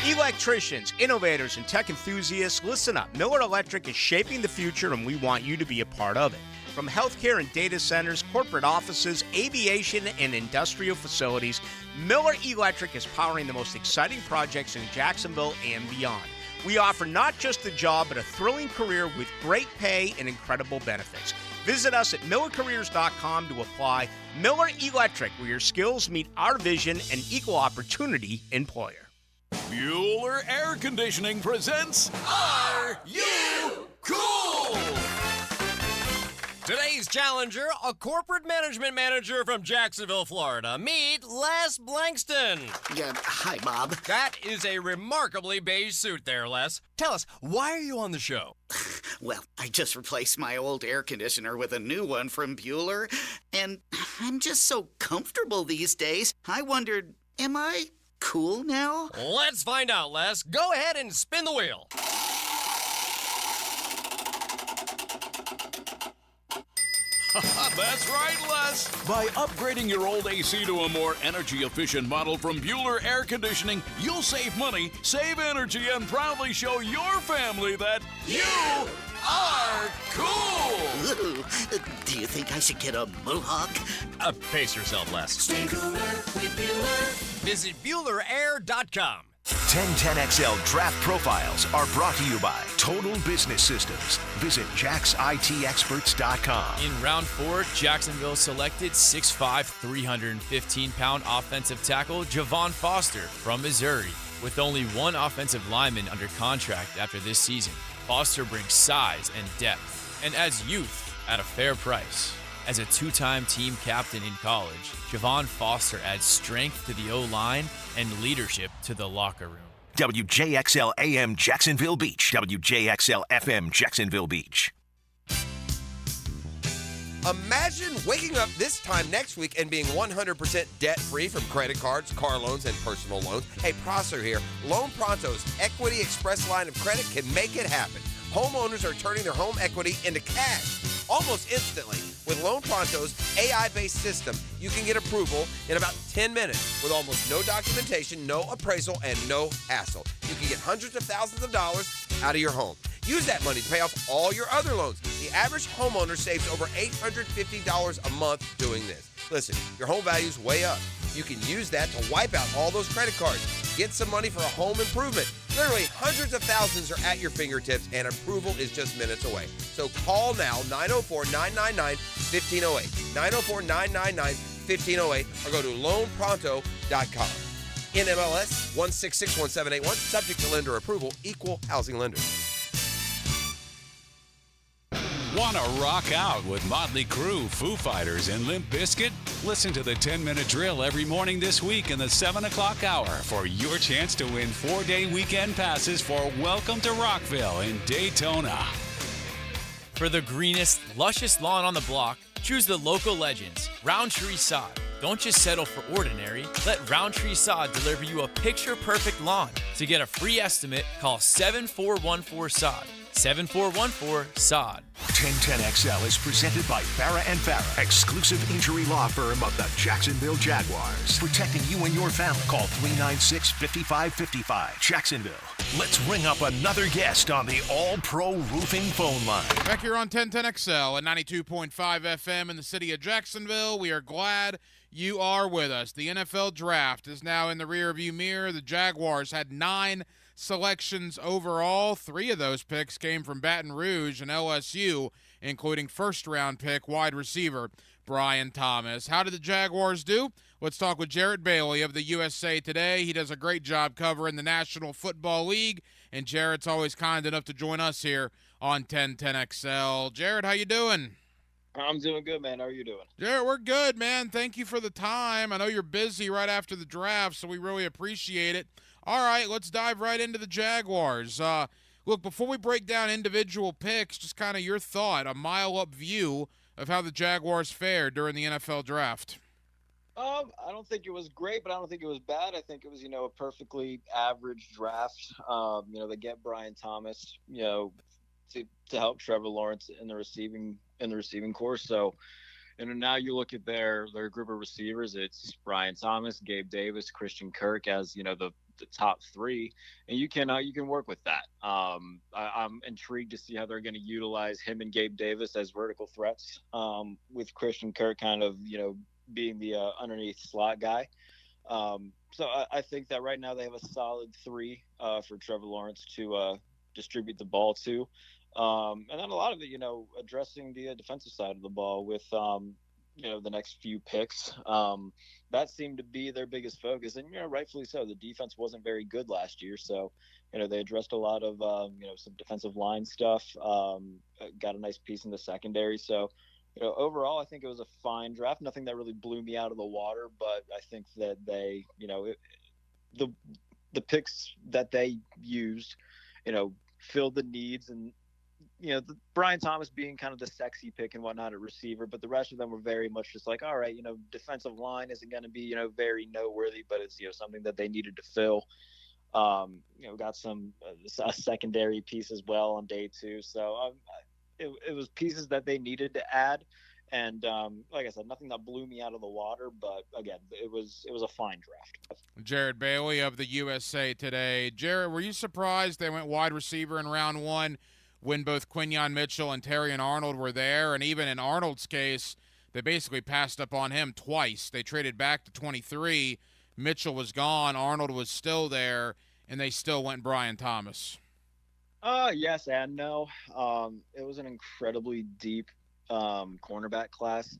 Electricians, innovators, and tech enthusiasts, listen up. Miller Electric is shaping the future, and we want you to be a part of it. From healthcare and data centers, corporate offices, aviation, and industrial facilities, Miller Electric is powering the most exciting projects in Jacksonville and beyond. We offer not just a job, but a thrilling career with great pay and incredible benefits. Visit us at millercareers.com to apply. Miller Electric, where your skills meet our vision, and equal opportunity employer. Bueller Air Conditioning presents Are You Cool? Today's challenger, a corporate management manager from Jacksonville, Florida. Meet Les Blankston. Yeah, hi, Bob. That is a remarkably beige suit there, Les. Tell us, why are you on the show? Well, I just replaced my old air conditioner with a new one from Bueller, and I'm just so comfortable these days. I wondered, am I cool now? Let's find out, Les. Go ahead and spin the wheel. That's right, Les. By upgrading your old AC to a more energy-efficient model from Bueller Air Conditioning, you'll save money, save energy, and proudly show your family that you are cool. Ooh, do you think I should get a mohawk? Pace yourself, Les. Stay cooler with Bueller. Visit BuellerAir.com. 1010XL Draft Profiles are brought to you by Total Business Systems. Visit jacksitexperts.com. In round 4, Jacksonville selected 6'5", 315-pound offensive tackle Javon Foster from Missouri. With only one offensive lineman under contract after this season, Foster brings size and depth and adds youth at a fair price. As a two-time team captain in college, Javon Foster adds strength to the O-line and leadership to the locker room. WJXL AM Jacksonville Beach. WJXL FM Jacksonville Beach. Imagine waking up this time next week and being 100% debt-free from credit cards, car loans, and personal loans. Hey, Prosser here. Loan Pronto's Equity Express line of credit can make it happen. Homeowners are turning their home equity into cash almost instantly. With Loan Pronto's AI-based system, you can get approval in about 10 minutes with almost no documentation, no appraisal, and no hassle. You can get hundreds of thousands of dollars out of your home. Use that money to pay off all your other loans. The average homeowner saves over $850 a month doing this. Listen, your home value's way up. You can use that to wipe out all those credit cards. Get some money for a home improvement. Literally hundreds of thousands are at your fingertips, and approval is just minutes away. So call now, 904-999-1508, 904-999-1508, or go to loanpronto.com. NMLS 1661781, subject to lender approval, equal housing lender. Want to rock out with Motley Crue, Foo Fighters, and Limp Bizkit? Listen to the 10-Minute Drill every morning this week in the 7 o'clock hour for your chance to win 4-day weekend passes for Welcome to Rockville in Daytona. For the greenest, lushest lawn on the block, choose the local legends, Roundtree Sod. Don't just settle for ordinary. Let Roundtree Sod deliver you a picture-perfect lawn. To get a free estimate, call 7414-SOD. 7414-SOD. 1010XL is presented by Farah and Farah, exclusive injury law firm of the Jacksonville Jaguars. Protecting you and your family. Call 396-5555. Jacksonville. Let's ring up another guest on the All-Pro Roofing phone line. Back here on 1010XL at 92.5 FM in the city of Jacksonville. We are glad you are with us. The NFL Draft is now in the rearview mirror. The Jaguars had 9 selections overall. 3 of those picks came from Baton Rouge and LSU, including first-round pick wide receiver Brian Thomas. How did the Jaguars do? Let's talk with Jarrett Bally of the USA Today. He does a great job covering the National Football League, and Jarrett's always kind enough to join us here on 1010XL. Jarrett, how you doing? I'm doing good, man. How are you doing? Jarrett, we're good, man. Thank you for the time. I know you're busy right after the draft, so we really appreciate it. All right, let's dive right into the Jaguars. Look, before we break down individual picks, just kind of your thought, a mile-up view of how the Jaguars fared during the NFL Draft. I don't think it was great, but I don't think it was bad. I think it was, a perfectly average draft. They get Brian Thomas, to help Trevor Lawrence in the receiving course. So, now you look at their group of receivers. It's Brian Thomas, Gabe Davis, Christian Kirk as the top 3, and you can work with that. I'm intrigued to see how they're going to utilize him and Gabe Davis as vertical threats, with Christian Kirk kind of being the underneath slot guy. So I think that right now they have a solid 3 for Trevor Lawrence to distribute the ball to. And then a lot of it, addressing the defensive side of the ball with, the next few picks. That seemed to be their biggest focus. And, rightfully so. The defense wasn't very good last year. So, they addressed a lot of, some defensive line stuff, got a nice piece in the secondary. So, overall, I think it was a fine draft. Nothing that really blew me out of the water, but I think that they, the picks that they used, filled the needs, and Brian Thomas being kind of the sexy pick and whatnot at receiver, but the rest of them were very much just like, all right, defensive line isn't going to be, very noteworthy, but it's, something that they needed to fill. Got a secondary piece as well on day 2. So it was pieces that they needed to add. And like I said, nothing that blew me out of the water, but again, it was a fine draft. Jarrett Bally of the USA Today. Jarrett, were you surprised they went wide receiver in round 1 when both Quinyon Mitchell and Terrion Arnold were there? And even in Arnold's case, they basically passed up on him twice. They traded back to 23. Mitchell was gone. Arnold was still there, and they still went Brian Thomas. Yes and no. It was an incredibly deep cornerback class.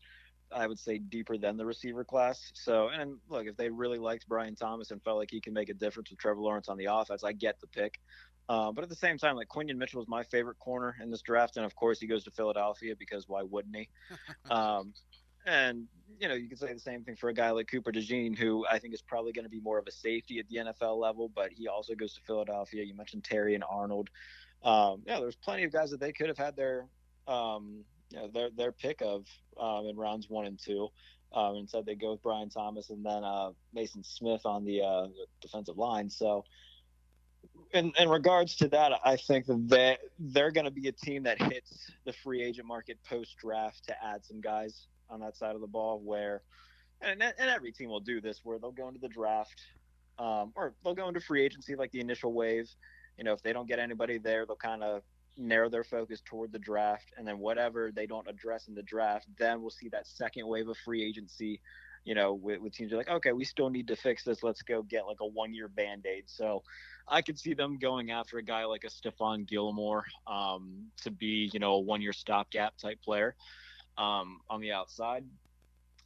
I would say deeper than the receiver class. So, and look, if they really liked Brian Thomas and felt like he can make a difference with Trevor Lawrence on the offense, I get the pick. But at the same time, like, Quinyon Mitchell was my favorite corner in this draft, and of course he goes to Philadelphia because why wouldn't he? And you can say the same thing for a guy like Cooper DeJean, who I think is probably going to be more of a safety at the NFL level, but he also goes to Philadelphia. You mentioned Terrion Arnold. There's plenty of guys that they could have had their pick of in rounds 1 and 2. Instead, they go with Brian Thomas and then Mason Smith on the defensive line. So, in regards to that, I think that they're going to be a team that hits the free agent market post-draft to add some guys on that side of the ball where, and every team will do this, where they'll go into the draft or they'll go into free agency like the initial wave. If they don't get anybody there, they'll kind of narrow their focus toward the draft, and then whatever they don't address in the draft, then we'll see that second wave of free agency, with teams are like, okay, we still need to fix this. Let's go get like a 1-year Band-Aid. So I could see them going after a guy like a Stephon Gilmore to be, a 1-year stopgap type player on the outside.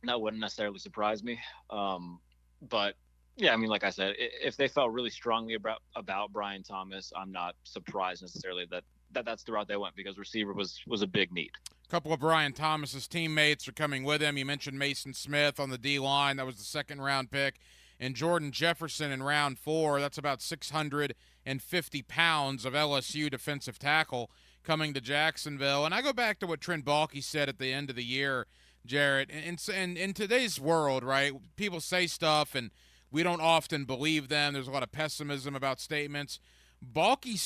That wouldn't necessarily surprise me. But yeah, I mean, like I said, if they felt really strongly about Brian Thomas, I'm not surprised necessarily that's the route they went, because receiver was a big need. A couple of Brian Thomas's teammates are coming with him. You mentioned Mason Smith on the D-line. That was the 2nd-round pick. And Jordan Jefferson in round 4. That's about 650 pounds of LSU defensive tackle coming to Jacksonville. And I go back to what Trent Baalke said at the end of the year, Jarrett. And in today's world, right, people say stuff and we don't often believe them. There's a lot of pessimism about statements. Balky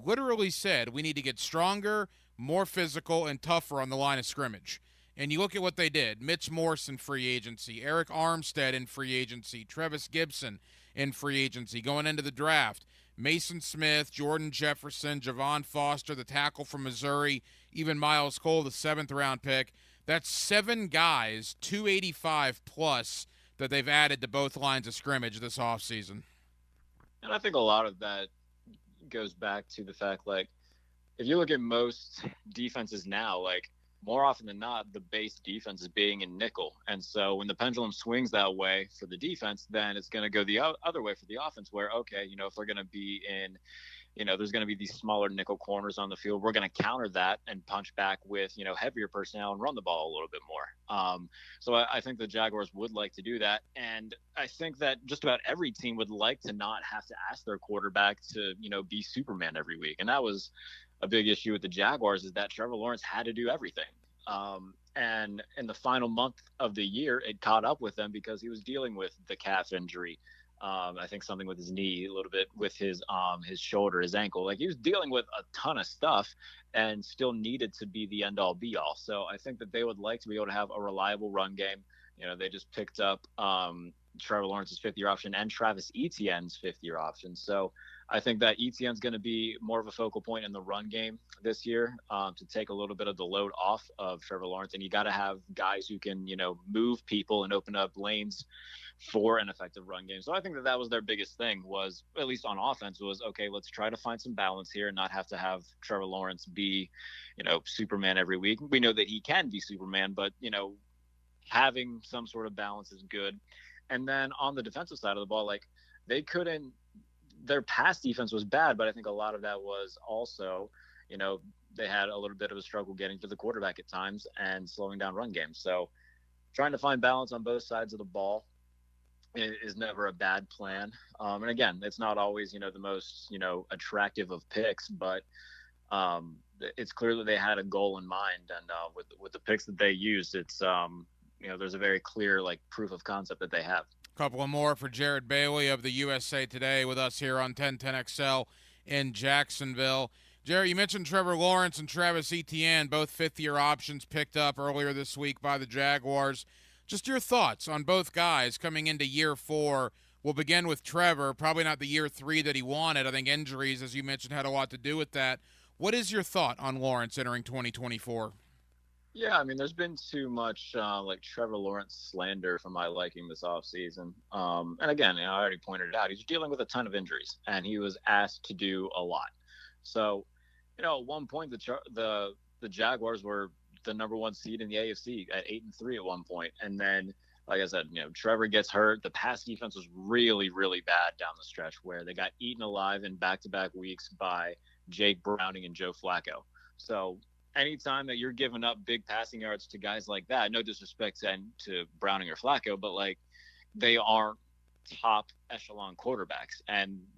literally said, we need to get stronger, more physical, and tougher on the line of scrimmage. And you look at what they did. Mitch Morse in free agency, Eric Armstead in free agency, Trevis Gibson in free agency going into the draft, Mason Smith, Jordan Jefferson, Javon Foster, the tackle from Missouri, even Miles Cole, the 7th-round pick. That's 7 guys, 285 plus, that they've added to both lines of scrimmage this offseason. And I think a lot of that goes back to the fact, like, if you look at most defenses now, like, more often than not, the base defense is being in nickel. And so when the pendulum swings that way for the defense, then it's going to go the other way for the offense where, okay, you know, if they're going to be in, you know, there's going to be these smaller nickel corners on the field, we're going to counter that and punch back with, you know, heavier personnel and run the ball a little bit more. So I think the Jaguars would like to do that. And I think that just about every team would like to not have to ask their quarterback to, you know, be Superman every week. And that was a big issue with the Jaguars, is that Trevor Lawrence had to do everything. And in the final month of the year, it caught up with them because he was dealing with the calf injury. I think something with his knee, a little bit with his shoulder, his ankle. Like, he was dealing with a ton of stuff and still needed to be the end all be all. So I think that they would like to be able to have a reliable run game. You know, they just picked up Trevor Lawrence's 5th-year option and Travis Etienne's 5th-year option. So I think that Etienne's going to be more of a focal point in the run game this year, to take a little bit of the load off of Trevor Lawrence. And you got to have guys who can, you know, move people and open up lanes for an effective run game. So I think that that was their biggest thing, was, at least on offense, was, okay, let's try to find some balance here and not have to have Trevor Lawrence be, you know, Superman every week. We know that he can be Superman, but, you know, having some sort of balance is good. And then on the defensive side of the ball, like, their pass defense was bad, but I think a lot of that was also, you know, they had a little bit of a struggle getting to the quarterback at times and slowing down run games. So trying to find balance on both sides of the ball is never a bad plan. And again, it's not always, you know, the most, you know, attractive of picks, but it's clear that they had a goal in mind. And with the picks that they used, it's, you know, there's a very clear, like, proof of concept that they have. Couple of more for Jared Bailey of the USA Today with us here on 1010XL in Jacksonville. Jared, you mentioned Trevor Lawrence and Travis Etienne, both 5th-year options picked up earlier this week by the Jaguars. Just your thoughts on both guys coming into year 4. We'll begin with Trevor, probably not the year 3 that he wanted. I think injuries, as you mentioned, had a lot to do with that. What is your thought on Lawrence entering 2024? Yeah, I mean, there's been too much like Trevor Lawrence slander for my liking this offseason. And again, you know, I already pointed it out, he's dealing with a ton of injuries, and he was asked to do a lot. So, you know, at one point, the Jaguars were the number 1 seed in the AFC at 8-3 at one point. And then, like I said, you know, Trevor gets hurt. The pass defense was really, really bad down the stretch, where they got eaten alive in back-to-back weeks by Jake Browning and Joe Flacco. So anytime that you're giving up big passing yards to guys like that, no disrespect to Browning or Flacco, but, like, they aren't top echelon quarterbacks.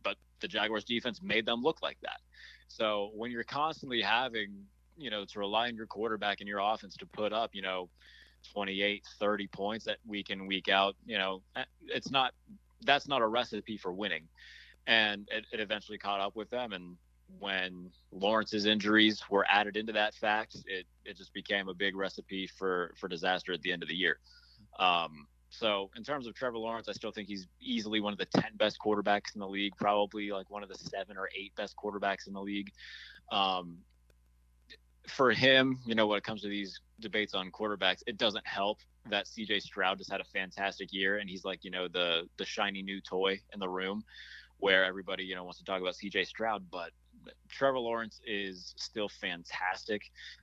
But the Jaguars defense made them look like that. So when you're constantly having, you know, to rely on your quarterback and your offense to put up, you know, 28, 30 points that week in, week out, you know, that's not a recipe for winning. And it eventually caught up with them. And when Lawrence's injuries were added into that fact, it just became a big recipe for disaster at the end of the year. So in terms of Trevor Lawrence, I still think he's easily one of the 10 best quarterbacks in the league, probably like one of the 7 or 8 best quarterbacks in the league. For him, you know, when it comes to these debates on quarterbacks, it doesn't help that CJ Stroud just had a fantastic year, and he's like, you know, the shiny new toy in the room, where everybody, you know, wants to talk about CJ Stroud, but Trevor Lawrence is still fantastic.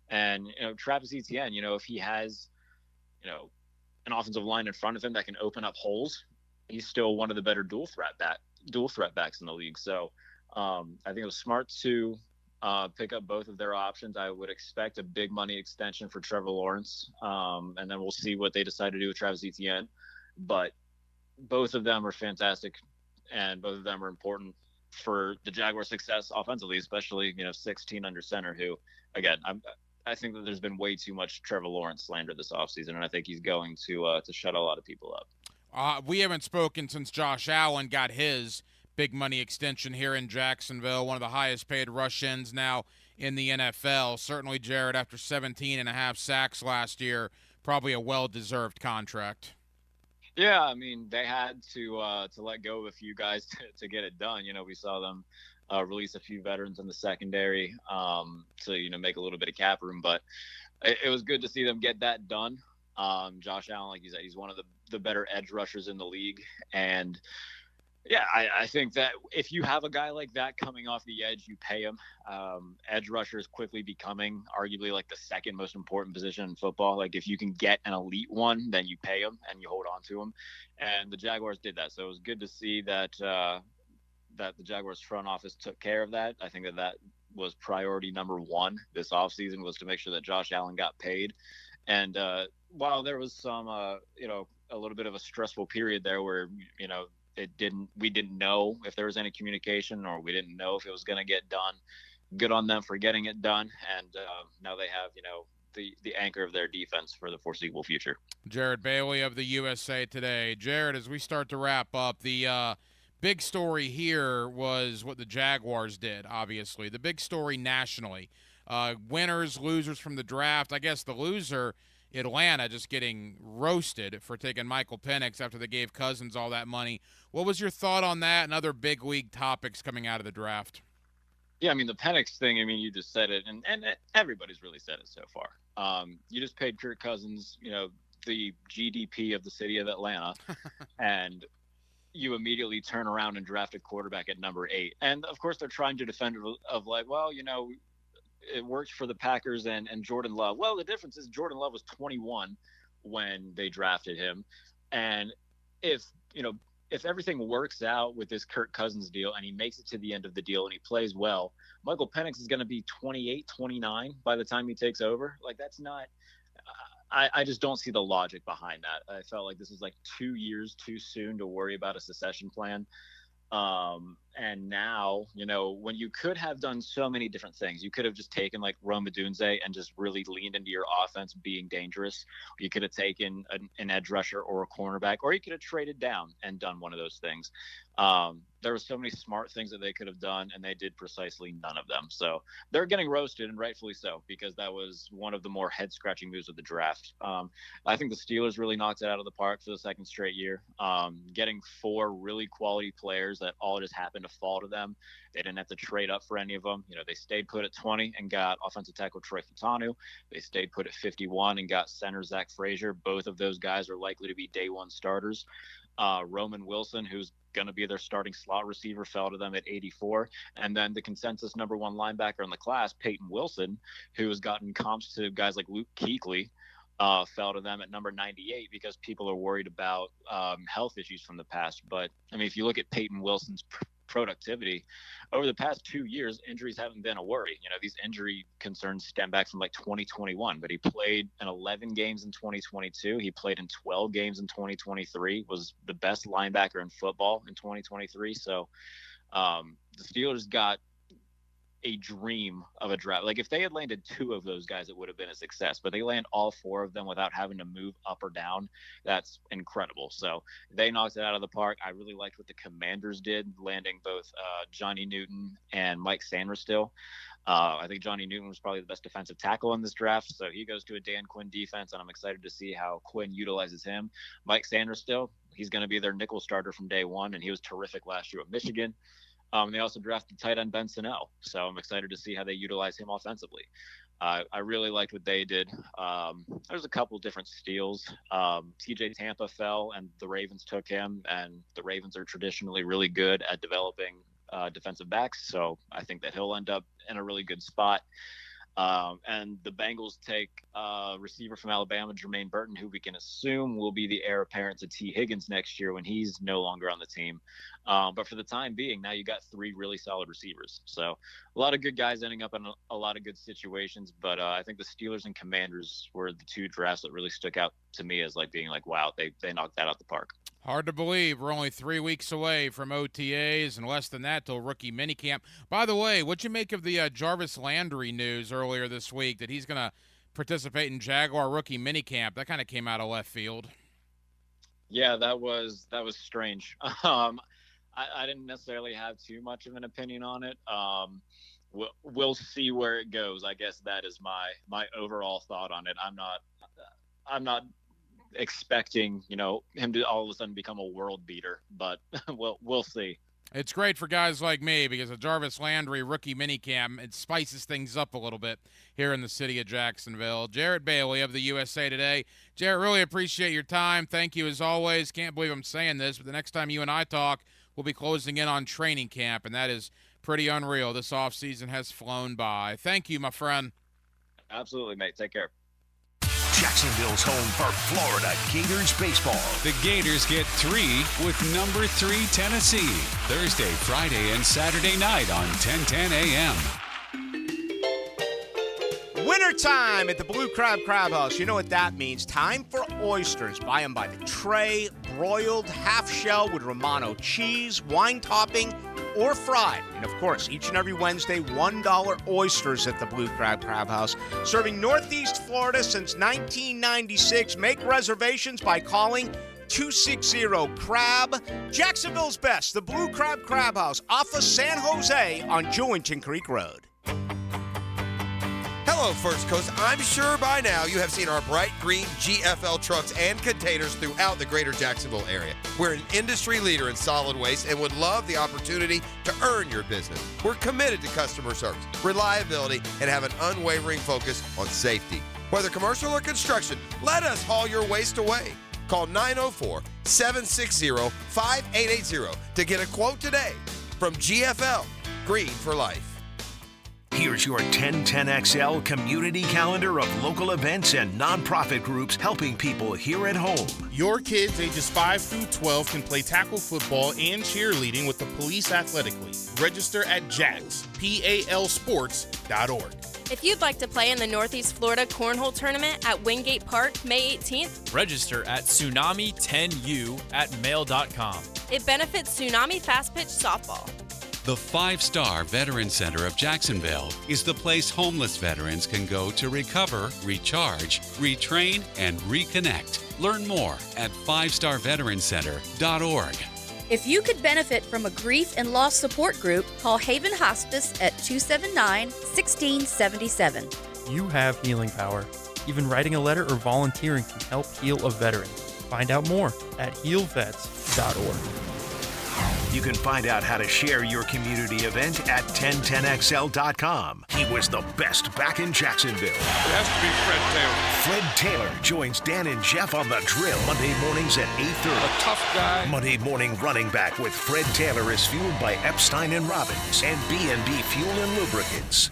And, you know, Travis Etienne, you know, if he has, you know, an offensive line in front of him that can open up holes, he's still one of the better dual threat backs in the league. So I think it was smart to pick up both of their options. I would expect a big money extension for Trevor Lawrence, and then we'll see what they decide to do with Travis Etienne. But both of them are fantastic, and both of them are important for the Jaguars' success offensively, especially, you know, 16 under center, who, again, I think that there's been way too much Trevor Lawrence slander this offseason, and I think he's going to shut a lot of people up. We haven't spoken since Josh Allen got his big money extension here in Jacksonville, one of the highest paid rush-ins now in the NFL. Certainly, Jared, after 17 and a half sacks last year, probably a well-deserved contract. Yeah, I mean, they had to let go of a few guys to get it done. We saw them release a few veterans in the secondary to make a little bit of cap room, but it was good to see them get that done. Josh Allen, like you said, he's one of the better edge rushers in the league, and yeah, I think that if you have a guy like that coming off the edge, you pay him. Edge rusher is quickly becoming arguably like the second most important position in football. Like if you can get an elite one, then you pay him and you hold on to him. And the Jaguars did that. So it was good to see that that the Jaguars front office took care of that. I think that was priority number one this offseason, was to make sure that Josh Allen got paid. And while there was some, a little bit of a stressful period there where, we didn't know if there was any communication, or we didn't know if it was going to get done. Good on them for getting it done. And now they have, the anchor of their defense for the foreseeable future. Jared Bally of the USA Today. Jared, as we start to wrap up, the big story here was what the Jaguars did, obviously. The big story nationally. Winners, losers from the draft. I guess the loser, Atlanta, just getting roasted for taking Michael Penix after they gave Cousins all that money. What was your thought on that and other big league topics coming out of the draft? Yeah, I mean, the Penix thing, you just said it, and everybody's really said it so far. You just paid Kirk Cousins, the GDP of the city of Atlanta, and you immediately turn around and draft a quarterback at number 8. And, of course, they're trying to defend it of like, well, it worked for the Packers and Jordan Love. Well, the difference is Jordan Love was 21 when they drafted him. And if everything works out with this Kirk Cousins deal and he makes it to the end of the deal and he plays well, Michael Penix is going to be 28, 29 by the time he takes over. Like, that's not I just don't see the logic behind that. I felt like this was like 2 years too soon to worry about a succession plan. And now, when you could have done so many different things, you could have just taken like Rome Odunze and just really leaned into your offense being dangerous. You could have taken an edge rusher or a cornerback, or you could have traded down and done one of those things. There were so many smart things that they could have done, and they did precisely none of them. So they're getting roasted, and rightfully so, because that was one of the more head-scratching moves of the draft. I think the Steelers really knocked it out of the park for the second straight year, getting 4 really quality players that all just happened to fall to them. They didn't have to trade up for any of them. They stayed put at 20 and got offensive tackle Troy Fautanu. They stayed put at 51 and got center Zach Frazier. Both of those guys are likely to be day one starters. Roman Wilson, who's going to be their starting slot receiver, fell to them at 84. And then the consensus number 1 linebacker in the class, Peyton Wilson, who has gotten comps to guys like Luke Kuechly, fell to them at number 98 because people are worried about health issues from the past. But, if you look at Peyton Wilson's productivity over the past 2 years, injuries haven't been a worry. These injury concerns stem back from like 2021, but he played in 11 games in 2022. He played in 12 games in 2023, was the best linebacker in football in 2023. So the Steelers got a dream of a draft. Like if they had landed 2 of those guys, it would have been a success, but they land all 4 of them without having to move up or down. That's incredible. So they knocked it out of the park. I really liked what the Commanders did, landing both Johnny Newton and Mike Sanderstill. I think Johnny Newton was probably the best defensive tackle in this draft, so he goes to a Dan Quinn defense, and I'm excited to see how Quinn utilizes him. Mike Sanderstill, he's going to be their nickel starter from day one, and he was terrific last year at Michigan. They also drafted tight end Ben Sonnell, so I'm excited to see how they utilize him offensively. I really liked what they did. There's a couple different steals. TJ Tampa fell, and the Ravens took him, and the Ravens are traditionally really good at developing defensive backs, so I think that he'll end up in a really good spot. And the Bengals take receiver from Alabama, Jermaine Burton, who we can assume will be the heir apparent to T. Higgins next year when he's no longer on the team. But for the time being, now you got 3 really solid receivers. So a lot of good guys ending up in a lot of good situations. But I think the Steelers and Commanders were the 2 drafts that really stuck out to me as like being like, wow, they knocked that out the park. Hard to believe we're only 3 weeks away from OTAs and less than that till rookie minicamp. By the way, what'd you make of the Jarvis Landry news earlier this week that he's going to participate in Jaguar rookie minicamp? That kind of came out of left field. Yeah, that was strange. I didn't necessarily have too much of an opinion on it. We'll see where it goes. I guess that is my overall thought on it. I'm not expecting, him to all of a sudden become a world beater, but we'll see. It's great for guys like me because a Jarvis Landry rookie minicamp, it spices things up a little bit here in the city of Jacksonville. Jarrett Bailey of the USA Today. Jarrett, really appreciate your time. Thank you as always. Can't believe I'm saying this, but the next time you and I talk, we'll be closing in on training camp, and that is pretty unreal. This offseason has flown by. Thank you, my friend. Absolutely, mate. Take care. Jacksonville's home for Florida Gators baseball. The Gators get 3 with number 3 Tennessee. Thursday, Friday, and Saturday night on 10:10 a.m. Wintertime at the Blue Crab House. You know what that means. Time for oysters. Buy them by the tray, broiled, half shell with Romano cheese, wine topping, or fried. And of course, each and every Wednesday, $1 oysters at the Blue Crab House. Serving Northeast Florida since 1996. Make reservations by calling 260-CRAB. Jacksonville's best, the Blue Crab House, off of San Jose on Jewington Creek Road. Hello, First Coast. I'm sure by now you have seen our bright green GFL trucks and containers throughout the greater Jacksonville area. We're an industry leader in solid waste and would love the opportunity to earn your business. We're committed to customer service, reliability, and have an unwavering focus on safety. Whether commercial or construction, let us haul your waste away. Call 904-760-5880 to get a quote today from GFL, Green for Life. Here's your 1010XL community calendar of local events and nonprofit groups helping people here at home. Your kids ages 5 through 12 can play tackle football and cheerleading with the Police Athletic League. Register at PALsports.org. If you'd like to play in the Northeast Florida Cornhole Tournament at Wingate Park May 18th, register at Tsunami10U at mail.com. It benefits Tsunami Fast Pitch Softball. The 5-Star Veteran Center of Jacksonville is the place homeless veterans can go to recover, recharge, retrain, and reconnect. Learn more at 5starveterancenter.org. If you could benefit from a grief and loss support group, call Haven Hospice at 279-1677. You have healing power. Even writing a letter or volunteering can help heal a veteran. Find out more at healvets.org. You can find out how to share your community event at 1010XL.com. He was the best back in Jacksonville. It has to be Fred Taylor. Fred Taylor joins Dan and Jeff on The Drill Monday mornings at 8:30. A tough guy. Monday morning running back with Fred Taylor is fueled by Epstein and Robbins and B&B Fuel and Lubricants.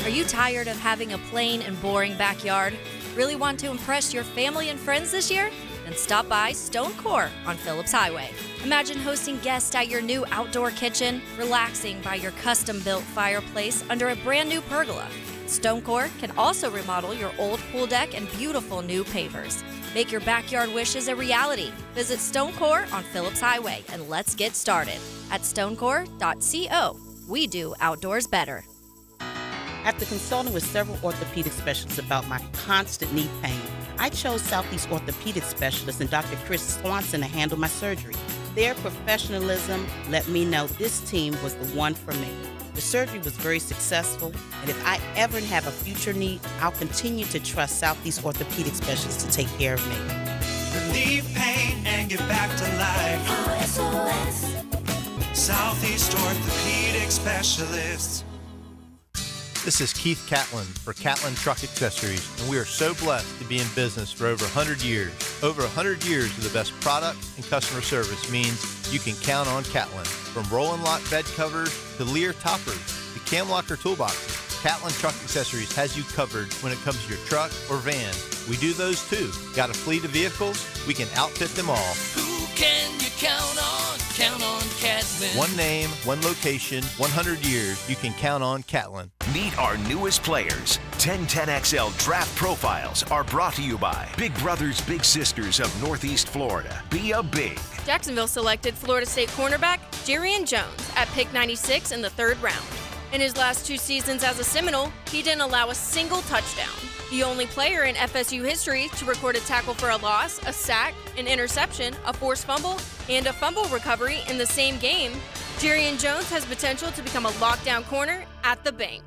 Are you tired of having a plain and boring backyard? Really want to impress your family and friends this year? Then stop by Stone Core on Phillips Highway. Imagine hosting guests at your new outdoor kitchen, relaxing by your custom-built fireplace under a brand new pergola. Stone Core can also remodel your old pool deck and beautiful new pavers. Make your backyard wishes a reality. Visit Stone Core on Phillips Highway and let's get started at stonecore.co. We do outdoors better. After consulting with several orthopedic specialists about my constant knee pain, I chose Southeast Orthopedic Specialist and Dr. Chris Swanson to handle my surgery. Their professionalism let me know this team was the one for me. The surgery was very successful, and if I ever have a future need, I'll continue to trust Southeast Orthopedic Specialists to take care of me. Relieve pain and get back to life. SOS. Southeast Orthopedic Specialists. This is Keith Catlin for Catlin Truck Accessories, and we are so blessed to be in business for over 100 years. Over 100 years of the best product and customer service means you can count on Catlin. From Roll-and Lock bed covers to Lear toppers to Cam Locker toolboxes, Catlin Truck Accessories has you covered when it comes to your truck or van. We do those too. Got a fleet of vehicles? We can outfit them all. Who can you count on? count on Catlin. One name, one location, 100 years. You can count on Catlin. Meet our newest players. 1010XL Draft Profiles are brought to you by Big Brothers Big Sisters of Northeast Florida. Be a Big. Jacksonville selected Florida State cornerback Jaguars Jones at pick 96 in the 3rd round. In his last 2 seasons as a Seminole, he didn't allow a single touchdown. The only player in FSU history to record a tackle for a loss, a sack, an interception, a forced fumble, and a fumble recovery in the same game, Jaguars Jones has potential to become a lockdown corner at the bank.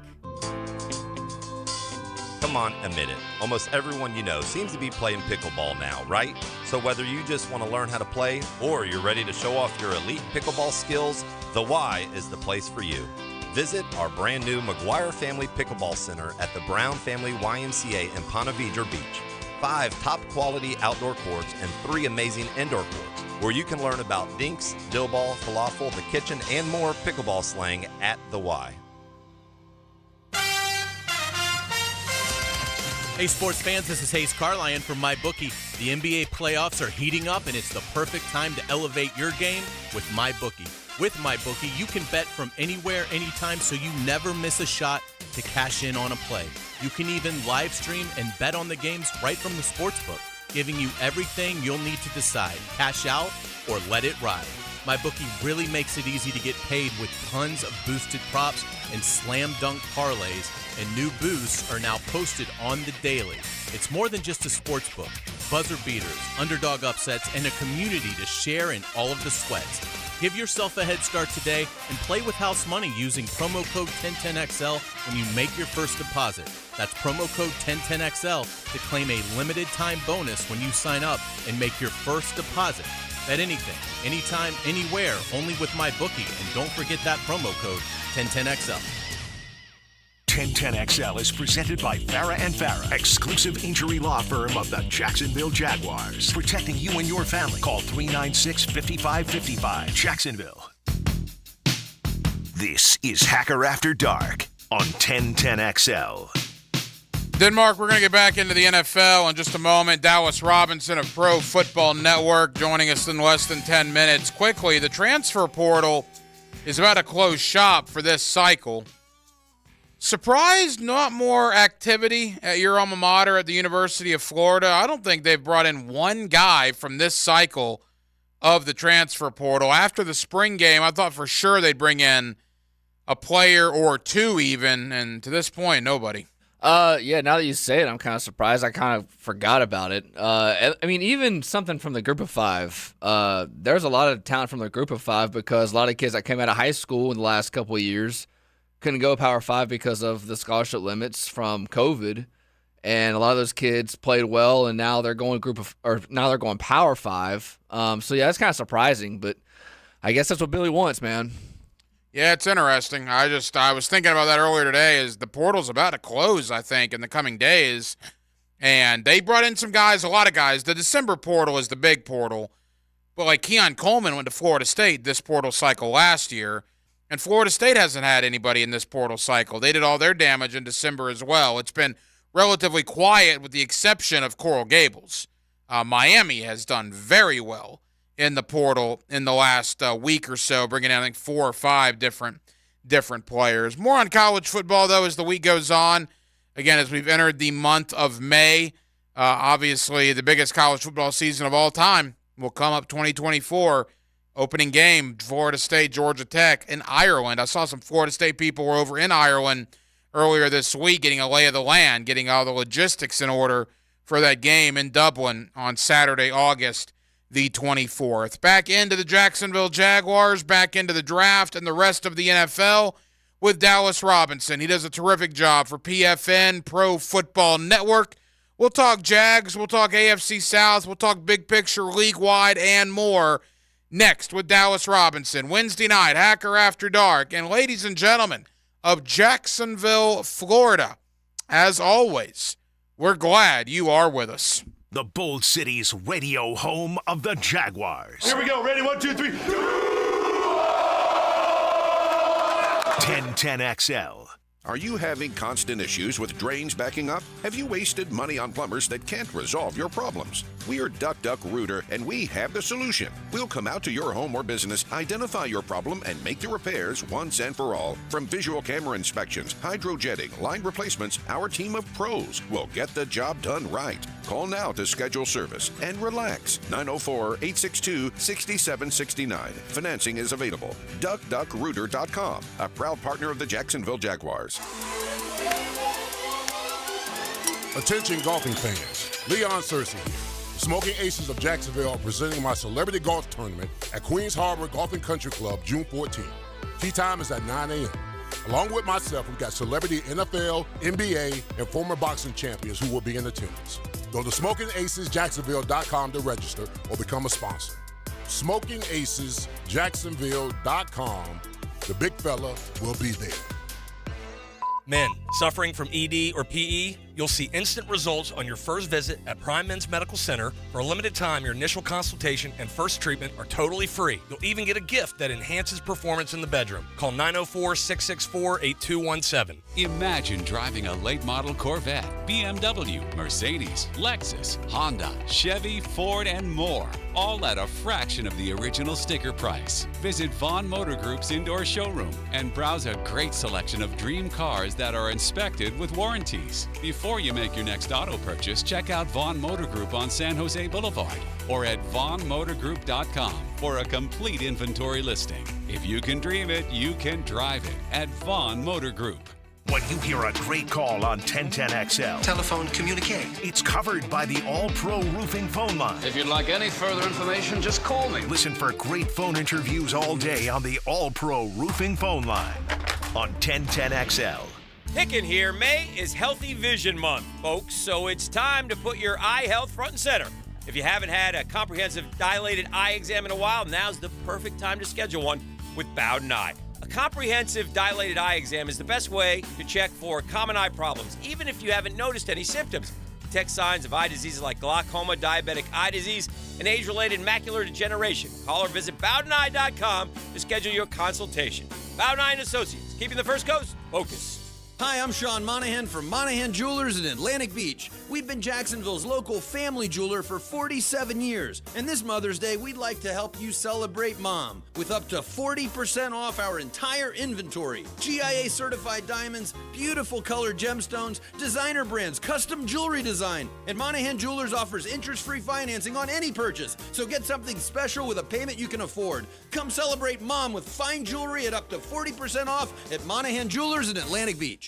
Come on, admit it. Almost everyone you know seems to be playing pickleball now, right? So whether you just want to learn how to play or you're ready to show off your elite pickleball skills, the Y is the place for you. Visit our brand new McGuire Family Pickleball Center at the Brown Family YMCA in Ponte Vedra Beach. 5 top quality outdoor courts and 3 amazing indoor courts where you can learn about dinks, dill ball, falafel, the kitchen, and more pickleball slang at the Y. Hey sports fans, this is Hayes Carlyon from MyBookie. The NBA playoffs are heating up and it's the perfect time to elevate your game with MyBookie. With MyBookie, you can bet from anywhere, anytime, so you never miss a shot to cash in on a play. You can even live stream and bet on the games right from the sportsbook, giving you everything you'll need to decide, cash out or let it ride. MyBookie really makes it easy to get paid with tons of boosted props and slam dunk parlays, and new boosts are now posted on the daily. It's more than just a sportsbook. Buzzer beaters, underdog upsets, and a community to share in all of the sweats. Give yourself a head start today and play with house money using promo code 1010XL when you make your first deposit. That's promo code 1010XL to claim a limited time bonus when you sign up and make your first deposit. Bet anything, anytime, anywhere, only with MyBookie. And don't forget that promo code 1010XL. 1010XL is presented by Farah and Farah, exclusive injury law firm of the Jacksonville Jaguars. Protecting you and your family. Call 396-5555. Jacksonville. This is Hacker After Dark on 1010XL. Denmark, we're going to get back into the NFL in just a moment. Dallas Robinson of Pro Football Network joining us in less than 10 minutes. Quickly, the transfer portal is about to close shop for this cycle. Surprised not more activity at your alma mater at the University of Florida? I don't think they've brought in one guy from this cycle of the transfer portal. After the spring game, I thought for sure they'd bring in a player or two even, and to this point, nobody. Yeah, now that you say it, I'm kind of surprised. I kind of forgot about it. I mean, even something from the group of 5. There's a lot of talent from the group of 5 because a lot of kids that came out of high school in the last couple of years couldn't go Power 5 because of the scholarship limits from COVID, and a lot of those kids played well, and now they're going Power 5. So yeah, that's kind of surprising, but I guess that's what Billy wants, man. Yeah, it's interesting. I was thinking about that earlier today. Is the portal's about to close? I think in the coming days, and they brought in some guys, a lot of guys. The December portal is the big portal, but like Keon Coleman went to Florida State this portal cycle last year. And Florida State hasn't had anybody in this portal cycle. They did all their damage in December as well. It's been relatively quiet with the exception of Coral Gables. Miami has done very well in the portal in the last week or so, bringing in, I think, 4 or 5 different players. More on college football, though, as the week goes on. Again, as we've entered the month of May, obviously the biggest college football season of all time will come up 2024. Opening game, Florida State, Georgia Tech in Ireland. I saw some Florida State people were over in Ireland earlier this week getting a lay of the land, getting all the logistics in order for that game in Dublin on Saturday, August the 24th. Back into the Jacksonville Jaguars, back into the draft and the rest of the NFL with Dallas Robinson. He does a terrific job for PFN, Pro Football Network. We'll talk Jags, we'll talk AFC South, we'll talk big picture, league-wide, and more. Next with Dallas Robinson, Wednesday night, Hacker After Dark. And ladies and gentlemen of Jacksonville, Florida, as always, we're glad you are with us. The Bold City's radio home of the Jaguars. Here we go. Ready? 1, 2, 3. 1010XL. Are you having constant issues with drains backing up? Have you wasted money on plumbers that can't resolve your problems? We're Duck Duck Rooter, and we have the solution. We'll come out to your home or business, identify your problem, and make the repairs once and for all. From visual camera inspections, hydrojetting, line replacements, our team of pros will get the job done right. Call now to schedule service and relax. 904-862-6769. Financing is available. DuckDuckRooter.com, a proud partner of the Jacksonville Jaguars. Attention golfing fans, Leon Searcy here. The Smoking Aces of Jacksonville are presenting my celebrity golf tournament at Queens Harbor Golf and Country Club June 14th. Tee time is at 9 a.m. Along with myself, we've got celebrity NFL, NBA, and former boxing champions who will be in attendance. Go to SmokingAcesJacksonville.com to register or become a sponsor. SmokingAcesJacksonville.com. The big fella will be there. Men suffering from ED or PE, you'll see instant results on your first visit at Prime Men's Medical Center. For a limited time, your initial consultation and first treatment are totally free. You'll even get a gift that enhances performance in the bedroom. Call 904-664-8217. Imagine driving a late model Corvette, BMW, Mercedes, Lexus, Honda, Chevy, Ford, and more, all at a fraction of the original sticker price. Visit Vaughn Motor Group's indoor showroom and browse a great selection of dream cars that are inspected with warranties. Before you make your next auto purchase, check out Vaughn Motor Group on San Jose Boulevard or at vaughnmotorgroup.com for a complete inventory listing. If you can dream it, you can drive it at Vaughn Motor Group. When you hear a great call on 1010XL, telephone communique, it's covered by the All-Pro Roofing phone line. If you'd like any further information, just call me. Listen for great phone interviews all day on the All-Pro Roofing phone line on 1010XL. Pickin' here, May is Healthy Vision Month, folks, so it's time to put your eye health front and center. If you haven't had a comprehensive dilated eye exam in a while, now's the perfect time to schedule one with Bowden Eye. A comprehensive dilated eye exam is the best way to check for common eye problems, even if you haven't noticed any symptoms. Detect signs of eye diseases like glaucoma, diabetic eye disease, and age-related macular degeneration. Call or visit BowdenEye.com to schedule your consultation. Bowden Eye & Associates, keeping the First Coast focused. Hi, I'm Sean Monahan from Monahan Jewelers in Atlantic Beach. We've been Jacksonville's local family jeweler for 47 years. And this Mother's Day, we'd like to help you celebrate Mom with up to 40% off our entire inventory. GIA certified diamonds, beautiful colored gemstones, designer brands, custom jewelry design. And Monahan Jewelers offers interest-free financing on any purchase. So get something special with a payment you can afford. Come celebrate Mom with fine jewelry at up to 40% off at Monahan Jewelers in Atlantic Beach.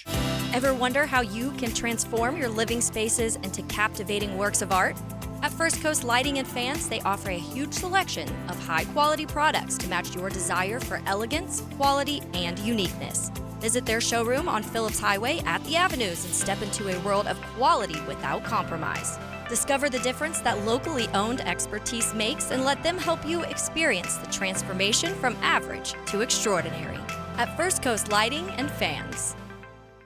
Ever wonder how you can transform your living spaces into captivating works of art? At First Coast Lighting and Fans, they offer a huge selection of high-quality products to match your desire for elegance, quality, and uniqueness. Visit their showroom on Phillips Highway at the Avenues and step into a world of quality without compromise. Discover the difference that locally owned expertise makes and let them help you experience the transformation from average to extraordinary. At First Coast Lighting and Fans.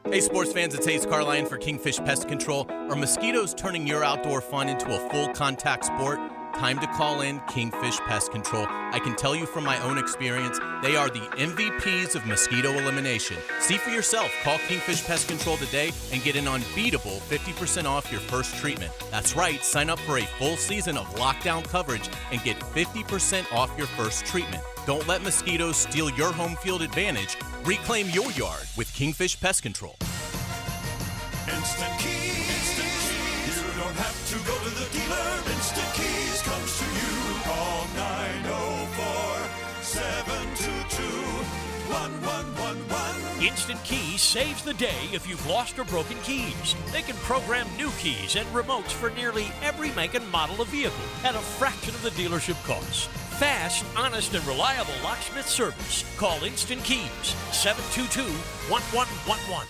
Hey sports fans, it's Hayes Carline for Kingfish Pest Control. Are mosquitoes turning your outdoor fun into a full contact sport? Time to call in Kingfish Pest Control. I can tell you from my own experience, they are the MVPs of mosquito elimination. See for yourself. Call Kingfish Pest Control today and get an unbeatable 50% off your first treatment. That's right, sign up for a full season of lockdown coverage and get 50% off your first treatment. Don't let mosquitoes steal your home field advantage. Reclaim your yard with Kingfish Pest Control. Instant Keys. You don't have to go to the dealer. Instant Keys comes to you. Call 904-722-1111. Instant Keys saves the day if you've lost or broken keys. They can program new keys and remotes for nearly every make and model of vehicle at a fraction of the dealership cost. Fast, honest, and reliable locksmith service. Call Instant Keys, 722-1111.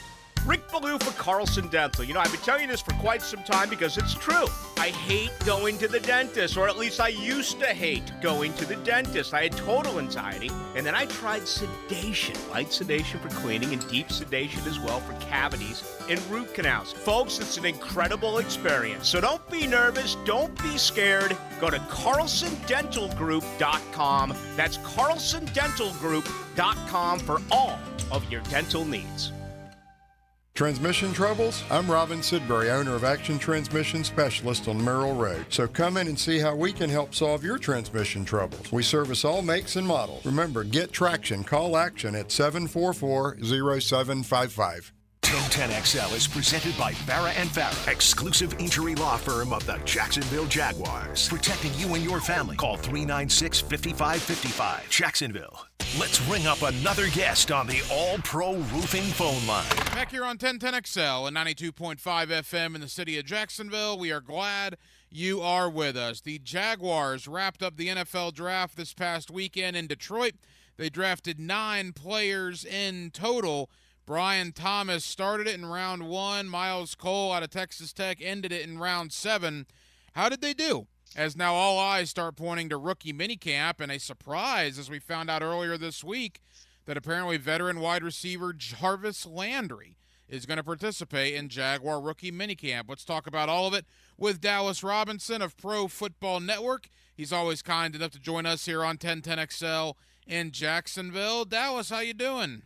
Rick Ballou for Carlson Dental. You know, I've been telling you this for quite some time because it's true. I hate going to the dentist, or at least I used to hate going to the dentist. I had total anxiety, and then I tried sedation, light sedation for cleaning and deep sedation as well for cavities and root canals. Folks, it's an incredible experience. So don't be nervous. Don't be scared. Go to carlsondentalgroup.com. That's carlsondentalgroup.com for all of your dental needs. Transmission troubles? I'm Robin Sidbury, owner of Action Transmission Specialist on Merrill Road. So come in and see how we can help solve your transmission troubles. We service all makes and models. Remember, get traction. Call Action at 744-0755. 1010XL is presented by Farah and Farah, exclusive injury law firm of the Jacksonville Jaguars. Protecting you and your family. Call 396-5555. Jacksonville. Let's ring up another guest on the All-Pro Roofing phone line. Back here on 1010XL and 92.5 FM in the city of Jacksonville. We are glad you are with us. The Jaguars wrapped up the NFL draft this past weekend in Detroit. They drafted 9 players in total. Brian Thomas started it in round 1. Miles Cole out of Texas Tech ended it in round 7. How did they do? As now all eyes start pointing to rookie minicamp, and a surprise as we found out earlier this week that apparently veteran wide receiver Jarvis Landry is going to participate in Jaguar rookie minicamp. Let's talk about all of it with Dallas Robinson of Pro Football Network. He's always kind enough to join us here on 1010XL in Jacksonville. Dallas, how you doing?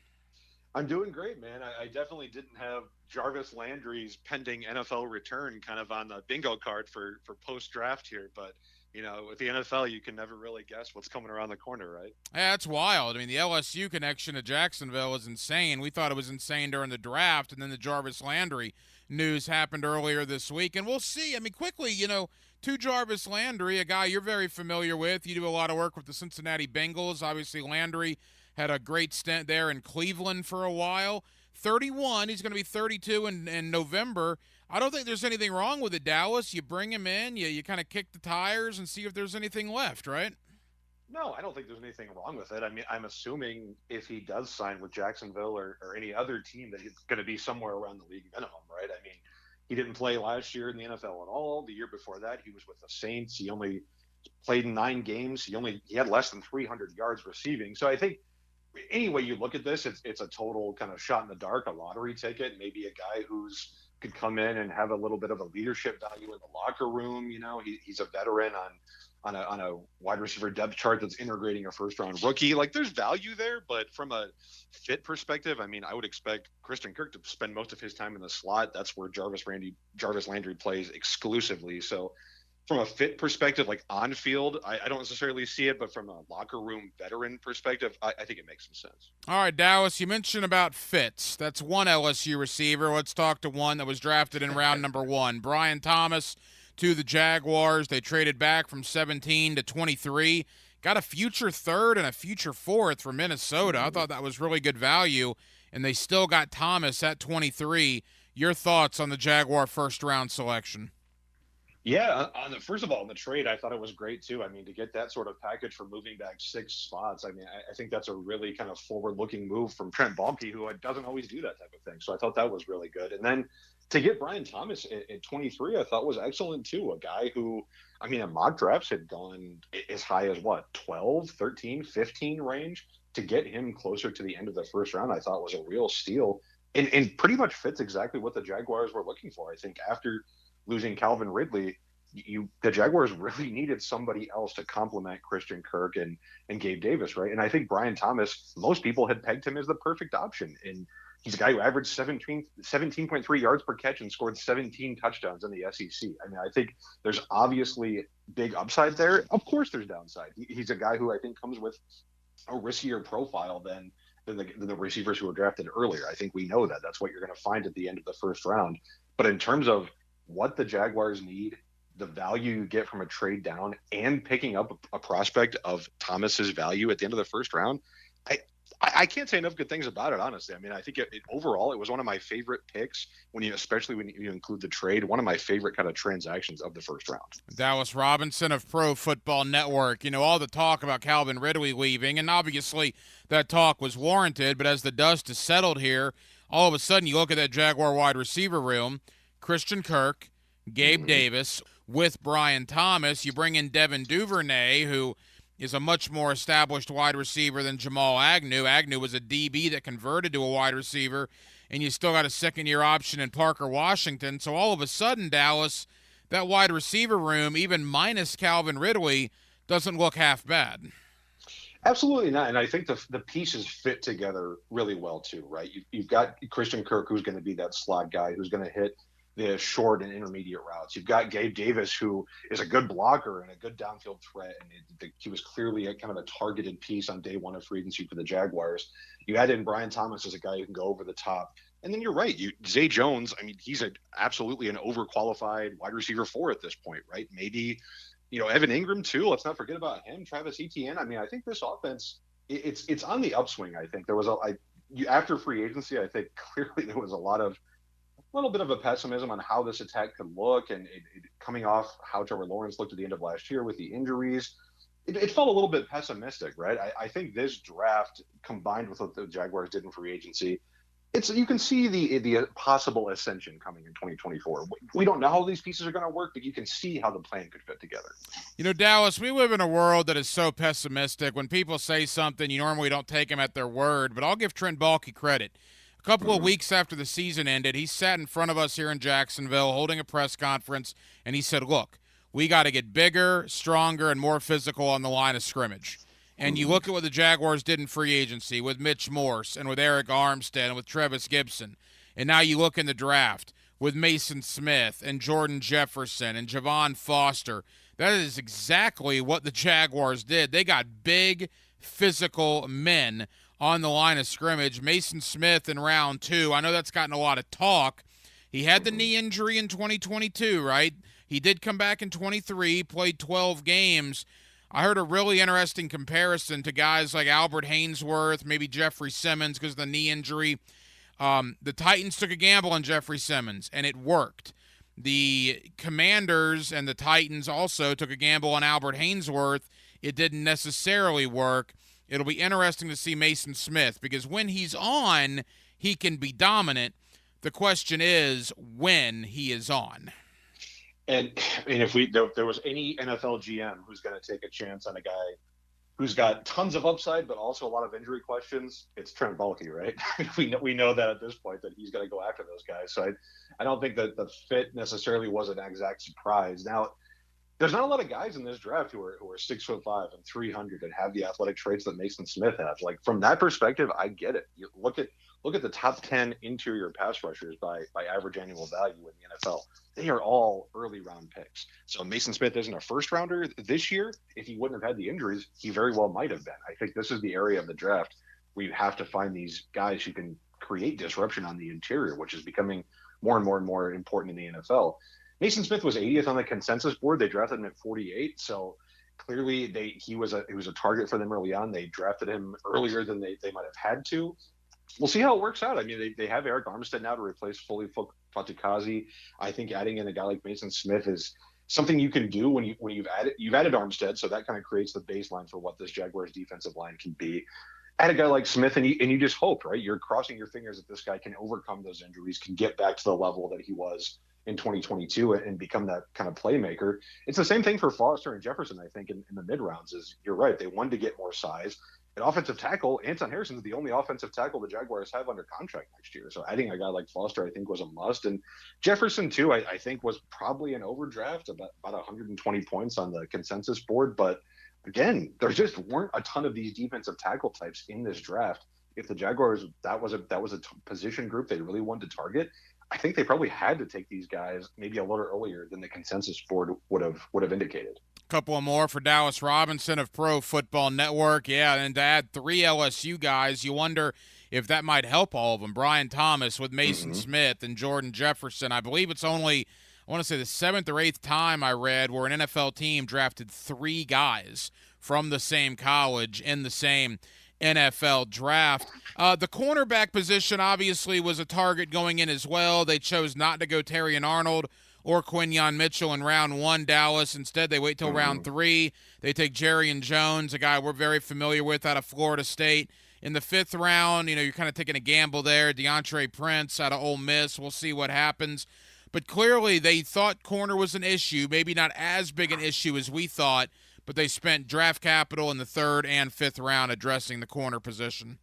I'm doing great, man. I definitely didn't have Jarvis Landry's pending NFL return kind of on the bingo card for post-draft here. But, you know, with the NFL, you can never really guess what's coming around the corner, right? Yeah, that's wild. I mean, the LSU connection to Jacksonville is insane. We thought it was insane during the draft, and then the Jarvis Landry news happened earlier this week. And we'll see. I mean, quickly, you know, to Jarvis Landry, a guy you're very familiar with. You do a lot of work with the Cincinnati Bengals. Obviously, Landry had a great stint there in Cleveland for a while. 31, he's going to be 32 in November. I don't think there's anything wrong with it, Dallas. You bring him in, you kind of kick the tires and see if there's anything left, right? No, I don't think there's anything wrong with it. I mean, I'm assuming if he does sign with Jacksonville or any other team that he's going to be somewhere around the league minimum, right? I mean, he didn't play last year in the NFL at all. The year before that, he was with the Saints. He only played in 9 games. He had less than 300 yards receiving. So I think any way you look at this, it's a total kind of shot in the dark, a lottery ticket, maybe a guy who's could come in and have a little bit of a leadership value in the locker room. You know, he's a veteran on a wide receiver depth chart that's integrating a first-round rookie. Like, there's value there, but from a fit perspective, I mean, I would expect Christian Kirk to spend most of his time in the slot. That's where Jarvis Landry plays exclusively. So from a fit perspective, like on field, I don't necessarily see it, but from a locker room veteran perspective, I think it makes some sense. All right, Dallas, you mentioned about fits. That's one LSU receiver. Let's talk to one that was drafted in round number 1. Brian Thomas to the Jaguars. They traded back from 17 to 23. Got a future 3rd and a future 4th from Minnesota. I thought that was really good value, and they still got Thomas at 23. Your thoughts on the Jaguar first-round selection? Yeah, first of all, on the trade, I thought it was great too. I mean, to get that sort of package for moving back 6 spots, I mean, I think that's a really kind of forward-looking move from Trent Baalke, who doesn't always do that type of thing. So I thought that was really good. And then to get Brian Thomas at 23, I thought was excellent too. A guy who, I mean, in mock drafts had gone as high as 12, 13, 15 range. To get him closer to the end of the first round, I thought was a real steal, and pretty much fits exactly what the Jaguars were looking for. I think after losing Calvin Ridley, the Jaguars really needed somebody else to complement Christian Kirk and Gabe Davis, right? And I think Brian Thomas, most people had pegged him as the perfect option. And he's a guy who averaged 17.3 yards per catch and scored 17 touchdowns in the SEC. I mean, I think there's obviously big upside there. Of course there's downside. He's a guy who I think comes with a riskier profile than the receivers who were drafted earlier. I think we know that. That's what you're going to find at the end of the first round. But in terms of what the Jaguars need, the value you get from a trade down, and picking up a prospect of Thomas's value at the end of the first round, I can't say enough good things about it, honestly. I mean, I think overall it was one of my favorite picks, especially when you include the trade, one of my favorite kind of transactions of the first round. Dallas Robinson of Pro Football Network. You know, all the talk about Calvin Ridley leaving, and obviously that talk was warranted, but as the dust has settled here, all of a sudden you look at that Jaguar wide receiver room, Christian Kirk, Gabe Davis, with Brian Thomas. You bring in Devin Duvernay, who is a much more established wide receiver than Jamal Agnew. Agnew was a DB that converted to a wide receiver, and you still got a second-year option in Parker Washington. So all of a sudden, Dallas, that wide receiver room, even minus Calvin Ridley, doesn't look half bad. Absolutely not. And I think the pieces fit together really well too, right? You've got Christian Kirk, who's going to be that slot guy, who's going to hit the short and intermediate routes. You've got Gabe Davis, who is a good blocker and a good downfield threat, and he was clearly a kind of a targeted piece on day one of free agency for the Jaguars. You add in Brian Thomas as a guy who can go over the top. And then you're right. Zay Jones, I mean, he's absolutely an overqualified wide receiver 4 at this point, right? Maybe Evan Ingram too. Let's not forget about him. Travis Etienne. I mean, I think this offense, it's on the upswing. I think there was after free agency, I think clearly there was a little bit of a pessimism on how this attack could look, and coming off how Trevor Lawrence looked at the end of last year with the injuries, it felt a little bit pessimistic, right? I think this draft combined with what the Jaguars did in free agency, you can see the possible ascension coming in 2024. We don't know how these pieces are going to work, but you can see how the plan could fit together. Dallas, we live in a world that is so pessimistic. When people say something, you normally don't take them at their word, but I'll give Trent Baalke credit. A couple of weeks after the season ended, he sat in front of us here in Jacksonville holding a press conference, and he said, look, we got to get bigger, stronger, and more physical on the line of scrimmage. And you look at what the Jaguars did in free agency with Mitch Morse and with Eric Armstead and with Trevis Gibson. And now you look in the draft with Mason Smith and Jordan Jefferson and Javon Foster. That is exactly what the Jaguars did. They got big, physical men on the line of scrimmage. Mason Smith in round 2. I know that's gotten a lot of talk. He had the knee injury in 2022, right? He did come back in 23, played 12 games. I heard a really interesting comparison to guys like Albert Hainsworth, maybe Jeffrey Simmons because of the knee injury. The Titans took a gamble on Jeffrey Simmons, and it worked. The Commanders and the Titans also took a gamble on Albert Hainsworth. It didn't necessarily work. It'll be interesting to see Mason Smith because when he's on, he can be dominant. The question is when he is on. And if there was any NFL GM who's going to take a chance on a guy who's got tons of upside but also a lot of injury questions, it's Trent Baalke, right? we know that at this point that he's going to go after those guys. So I don't think that the fit necessarily was an exact surprise. Now, there's not a lot of guys in this draft who are 6'5" and 300 and have the athletic traits that Mason Smith has. Like from that perspective, I get it. You look at the top 10 interior pass rushers by average annual value in the NFL. They are all early round picks. So Mason Smith isn't a first rounder this year. If he wouldn't have had the injuries, he very well might have been. I think this is the area of the draft where you have to find these guys who can create disruption on the interior, which is becoming more and more and more important in the NFL. Mason Smith was 80th on the consensus board. They drafted him at 48. So clearly he was a target for them early on. They drafted him earlier than they might have had to. We'll see how it works out. I mean, they have Eric Armstead now to replace Foley Fatikazi. I think adding in a guy like Mason Smith is something you can do when you've added Armstead, so that kind of creates the baseline for what this Jaguars defensive line can be. Add a guy like Smith, and you just hope, right? You're crossing your fingers that this guy can overcome those injuries, can get back to the level that he was in 2022 and become that kind of playmaker. It's the same thing for Foster and Jefferson, I think, in the mid rounds. Is you're right, they wanted to get more size. At offensive tackle, Anton Harrison is the only offensive tackle the Jaguars have under contract next year. So adding a guy like Foster, I think, was a must. And Jefferson, too, I think was probably an overdraft, about 120 points on the consensus board. But again, there just weren't a ton of these defensive tackle types in this draft. If the Jaguars, that was a position group they really wanted to target, I think they probably had to take these guys maybe a little earlier than the consensus board would have indicated. Couple more for Dallas Robinson of Pro Football Network. Yeah, and to add 3 LSU guys, you wonder if that might help all of them. Brian Thomas with Mason Smith and Jordan Jefferson. I believe it's only, I want to say the 7th or 8th time I read where an NFL team drafted 3 guys from the same college in the same NFL draft. The cornerback position obviously was a target going in as well. They chose not to go Terrion Arnold or Quinyon Mitchell in round 1, Dallas. Instead, they wait till round 3. They take Jaguars Jones, a guy we're very familiar with out of Florida State. In the 5th round, you're kind of taking a gamble there. DeAndre Prince out of Ole Miss. We'll see what happens. But clearly, they thought corner was an issue, maybe not as big an issue as we thought, but they spent draft capital in the 3rd and 5th round addressing the corner position.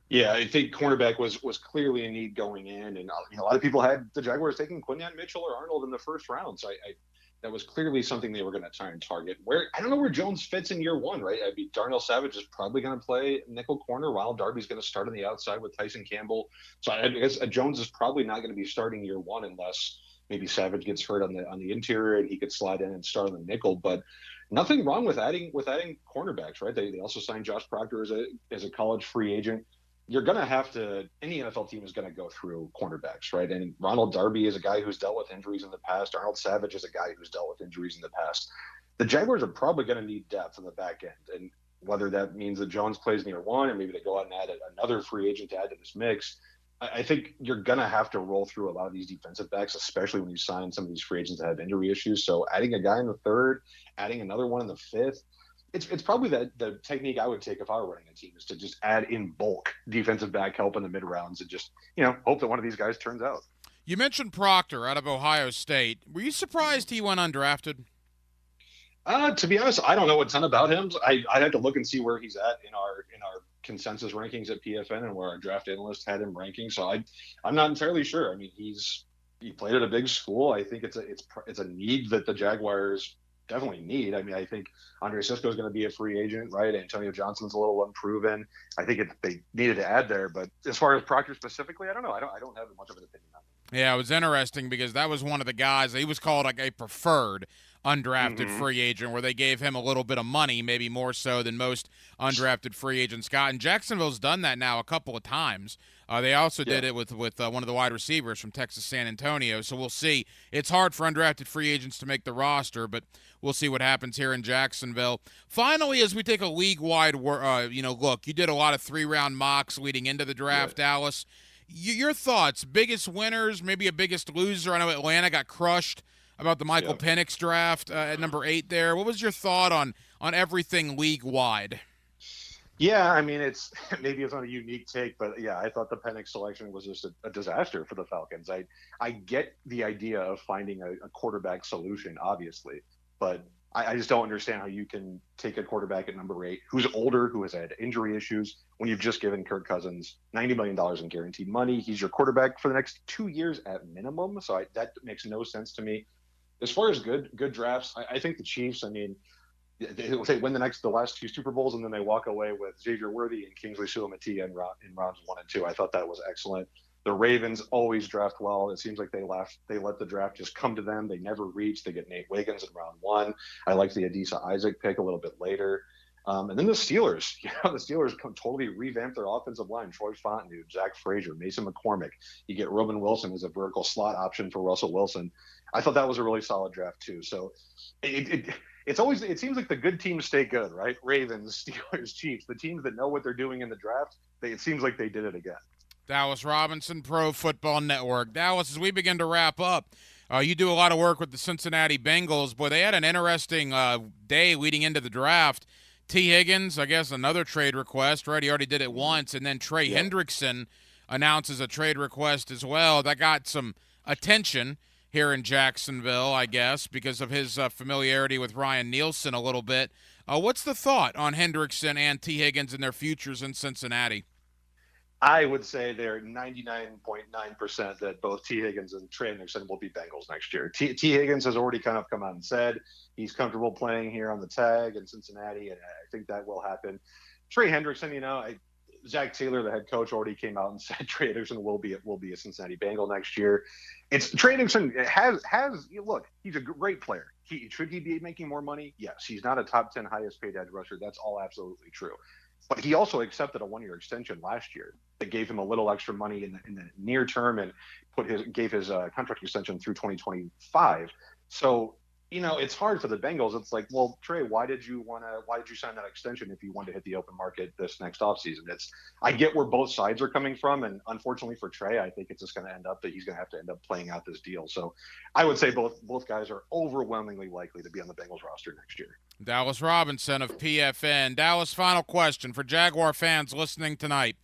Yeah, I think cornerback was clearly a need going in, and a lot of people had the Jaguars taking Quinyon Mitchell or Arnold in the 1st round. So that was clearly something they were going to try and target. Where I don't know where Jones fits in year one, right? I mean, Darnell Savage is probably going to play nickel corner, while Darby's going to start on the outside with Tyson Campbell. So I guess Jones is probably not going to be starting year one unless maybe Savage gets hurt on the interior and he could slide in and start on the nickel. But nothing wrong with adding cornerbacks, right? They also signed Josh Proctor as a college free agent. You're going to have to, any NFL team is going to go through cornerbacks, right? And Ronald Darby is a guy who's dealt with injuries in the past. Arnold Savage is a guy who's dealt with injuries in the past. The Jaguars are probably going to need depth on the back end. And whether that means that Jones plays in year one, and maybe they go out and add another free agent to add to this mix, I think you're going to have to roll through a lot of these defensive backs, especially when you sign some of these free agents that have injury issues. So adding a guy in the third, adding another one in the fifth, it's probably the technique I would take if I were running a team, is to just add in bulk defensive back help in the mid rounds and just, hope that one of these guys turns out. You mentioned Proctor out of Ohio State. Were you surprised he went undrafted? To be honest, I don't know a ton about him. I had to look and see where he's at in our consensus rankings at PFN and where our draft analyst had him ranking. So I'm not entirely sure. I mean, he played at a big school. I think it's a need that the Jaguars definitely need. I mean, I think Andre Sisco is going to be a free agent, right? Antonio Johnson's a little unproven. I think they needed to add there, but as far as Proctor specifically, I don't know. I don't have much of an opinion on him. Yeah, it was interesting because that was one of the guys. He was called like a preferred undrafted free agent, where they gave him a little bit of money, maybe more so than most undrafted free agents got. And Jacksonville's done that now a couple of times. They also did it with one of the wide receivers from Texas San Antonio. So we'll see. It's hard for undrafted free agents to make the roster, but we'll see what happens here in Jacksonville. Finally, as we take a league-wide look, you did a lot of 3-round mocks leading into the draft, Dallas. Your thoughts, biggest winners, maybe a biggest loser? I know Atlanta got crushed about the Michael Penix draft at number 8 there. What was your thought on everything league-wide? Yeah, I mean, it's not a unique take, but yeah, I thought the Penix selection was just a disaster for the Falcons. I get the idea of finding a quarterback solution, obviously, but I just don't understand how you can take a quarterback at number 8 who's older, who has had injury issues, when you've just given Kirk Cousins $90 million in guaranteed money. He's your quarterback for the next 2 years at minimum, so that makes no sense to me. As far as good drafts, I think the Chiefs, I mean, they win the last 2 Super Bowls, and then they walk away with Xavier Worthy and Kingsley Suamataia in rounds 1 and 2. I thought that was excellent. The Ravens always draft well. It seems like they let the draft just come to them. They never reach. They get Nate Wiggins in round 1. I like the Adisa Isaac pick a little bit later. And then the Steelers, the Steelers totally revamped their offensive line. Troy Fontenot, Zach Frazier, Mason McCormick. You get Robin Wilson as a vertical slot option for Russell Wilson. I thought that was a really solid draft too. So it seems like the good teams stay good, right? Ravens, Steelers, Chiefs, the teams that know what they're doing in the draft, it seems like they did it again. Dallas Robinson, Pro Football Network. Dallas, as we begin to wrap up, you do a lot of work with the Cincinnati Bengals. Boy, they had an interesting day leading into the draft. T. Higgins, I guess another trade request, right? He already did it once. And then Trey Hendrickson announces a trade request as well. That got some attention here in Jacksonville, I guess, because of his familiarity with Ryan Nielsen a little bit. What's the thought on Hendrickson and T. Higgins and their futures in Cincinnati? I would say they're 99.9% that both T. Higgins and Trey Hendrickson will be Bengals next year. T. Higgins has already kind of come out and said he's comfortable playing here on the tag in Cincinnati, and I think that will happen. Trey Hendrickson, Zach Taylor, the head coach, already came out and said Trey Hendrickson will be a Cincinnati Bengal next year. Trey Hendrickson has look, he's a great player. Should he be making more money? Yes. He's not a top 10 highest paid edge rusher. That's all absolutely true. But he also accepted a 1-year extension last year that gave him a little extra money in the near term and gave his contract extension through 2025. So, it's hard for the Bengals. It's like, well, Trey, why did you sign that extension if you wanted to hit the open market this next offseason? I get where both sides are coming from, and unfortunately for Trey, I think it's just going to end up that he's going to have to end up playing out this deal. So I would say both guys are overwhelmingly likely to be on the Bengals roster next year. Dallas Robinson of PFN. Dallas, final question for Jaguar fans listening tonight.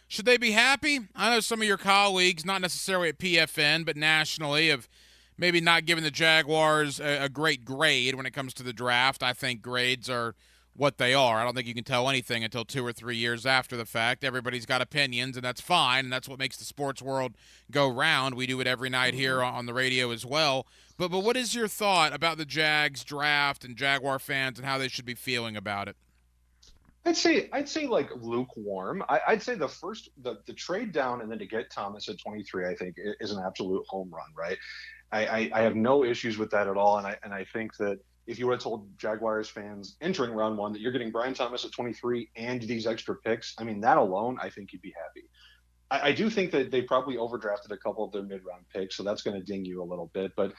Should they be happy? I know some of your colleagues, not necessarily at PFN, but nationally, have maybe not given the Jaguars a great grade when it comes to the draft. I think grades are what they are. I don't think you can tell anything until 2 or 3 years after the fact. Everybody's got opinions, and that's fine, and that's what makes the sports world go round. We do it every night here on the radio as well. But what is your thought about the Jags draft and Jaguar fans and how they should be feeling about it? I'd say like lukewarm. I'd say the trade down and then to get Thomas at 23, I think is an absolute home run, right? I have no issues with that at all, and I think that if you would have told Jaguars fans entering round one that you're getting Brian Thomas at 23 and these extra picks, I mean, that alone, I think you'd be happy. I do think that they probably overdrafted a couple of their mid-round picks, so that's going to ding you a little bit, but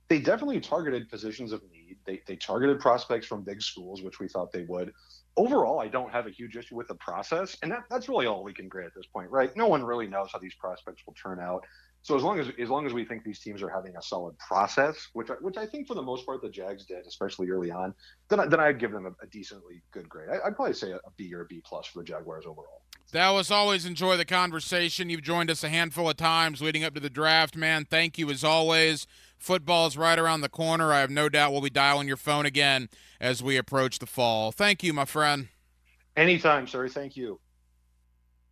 they definitely targeted positions of need. They targeted prospects from big schools, which we thought they would. Overall, I don't have a huge issue with the process, and that's really all we can grade at this point, right? No one really knows how these prospects will turn out. So as long as we think these teams are having a solid process, which I think for the most part the Jags did, especially early on, then I'd give them a decently good grade. I'd probably say a B or a B plus for the Jaguars overall. Dallas, always enjoy the conversation. You've joined us a handful of times leading up to the draft, man. Thank you as always. Football's right around the corner. I have no doubt we'll be dialing your phone again as we approach the fall. Thank you, my friend. Anytime, sir. Thank you.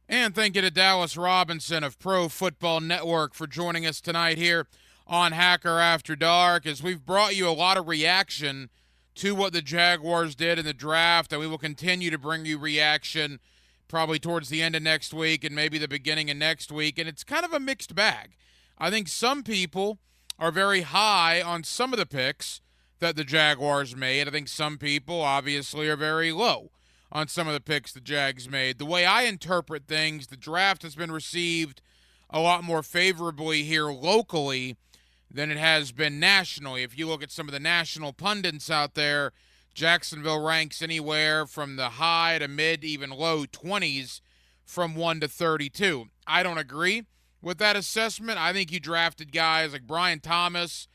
And thank you to Dallas Robinson of Pro Football Network for joining us tonight here on Hacker After Dark, as we've brought you a lot of reaction to what the Jaguars did in the draft, and we will continue to bring you reaction probably towards the end of next week and maybe the beginning of next week, and it's kind of a mixed bag. I think some people are very high on some of the picks that the Jaguars made. I think some people obviously are very low on some of the picks the Jags made. The way I interpret things, the draft has been received a lot more favorably here locally than it has been nationally. If you look at some of the national pundits out there, Jacksonville ranks anywhere from the high to mid, even low 20s from 1 to 32. I don't agree with that assessment. I think you drafted guys like Brian Thomas,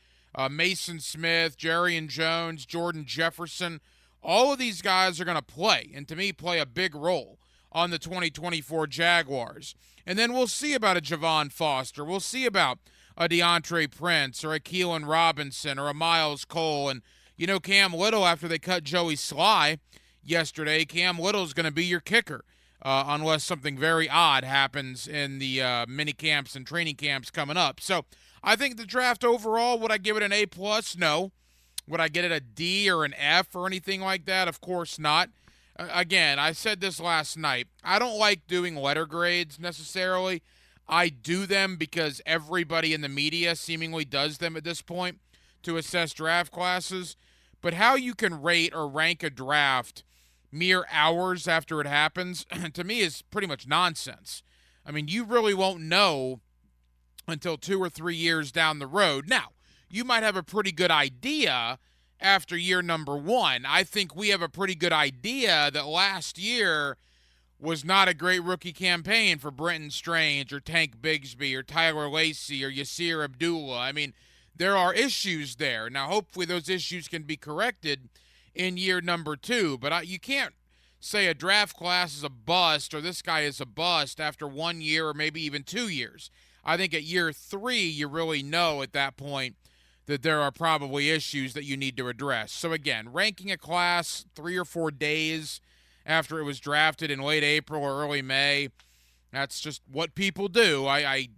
Mason Smith, Jaguars Jones, Jordan Jefferson. All of these guys are going to play, and to me, play a big role on the 2024 Jaguars. And then we'll see about a Javon Foster. We'll see about a DeAndre Prince or a Keelan Robinson or a Miles Cole. And, you know, Cam Little, after they cut Joey Sly yesterday, Cam Little's going to be your kicker unless something very odd happens in the mini camps and training camps coming up. So I think the draft overall, would I give it an A+? No. Would I get it a D or an F or anything like that? Of course not. Again, I said this last night. I don't like doing letter grades necessarily. I do them because everybody in the media seemingly does them at this point to assess draft classes. But how you can rate or rank a draft mere hours after it happens, to me, is pretty much nonsense. I mean, you really won't know until 2 or 3 years down the road. Now, you might have a pretty good idea after year number 1. I think we have a pretty good idea that last year was not a great rookie campaign for Brenton Strange or Tank Bigsby or Tyler Lacey or Yasir Abdullah. I mean, there are issues there. Now, hopefully those issues can be corrected in year number 2, but you can't say a draft class is a bust or this guy is a bust after 1 year or maybe even 2 years. I think at year 3, you really know at that point that there are probably issues that you need to address. So again, ranking a class 3 or 4 days after it was drafted in late April or early May, that's just what people do. I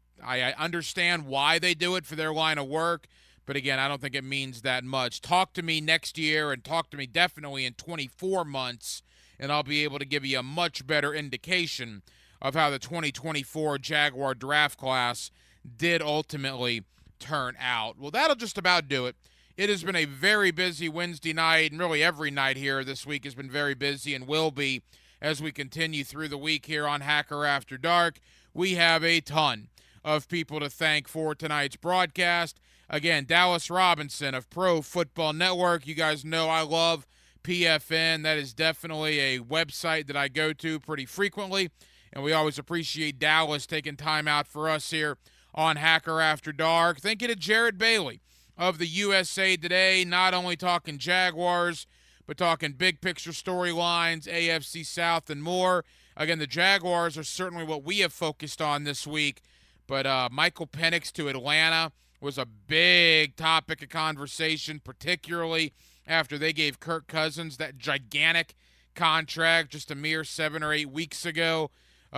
understand why they do it for their line of work, but again, I don't think it means that much. Talk to me next year and talk to me definitely in 24 months, and I'll be able to give you a much better indication of how the 2024 Jaguar draft class did ultimately turn out. Well, that'll just about do it. It has been a very busy Wednesday night, and really every night here this week has been very busy and will be as we continue through the week here on Hacker After Dark. We have a ton of people to thank for tonight's broadcast. Again, Dallas Robinson of Pro Football Network. You guys know I love PFN. That is definitely a website that I go to pretty frequently, and we always appreciate Dallas taking time out for us here on Hacker After Dark. Thank you to Jared Bailey of the USA Today, not only talking Jaguars, but talking big picture storylines, AFC South, and more. Again, the Jaguars are certainly what we have focused on this week, but Michael Penix to Atlanta was a big topic of conversation, particularly after they gave Kirk Cousins that gigantic contract just a mere 7 or 8 weeks ago.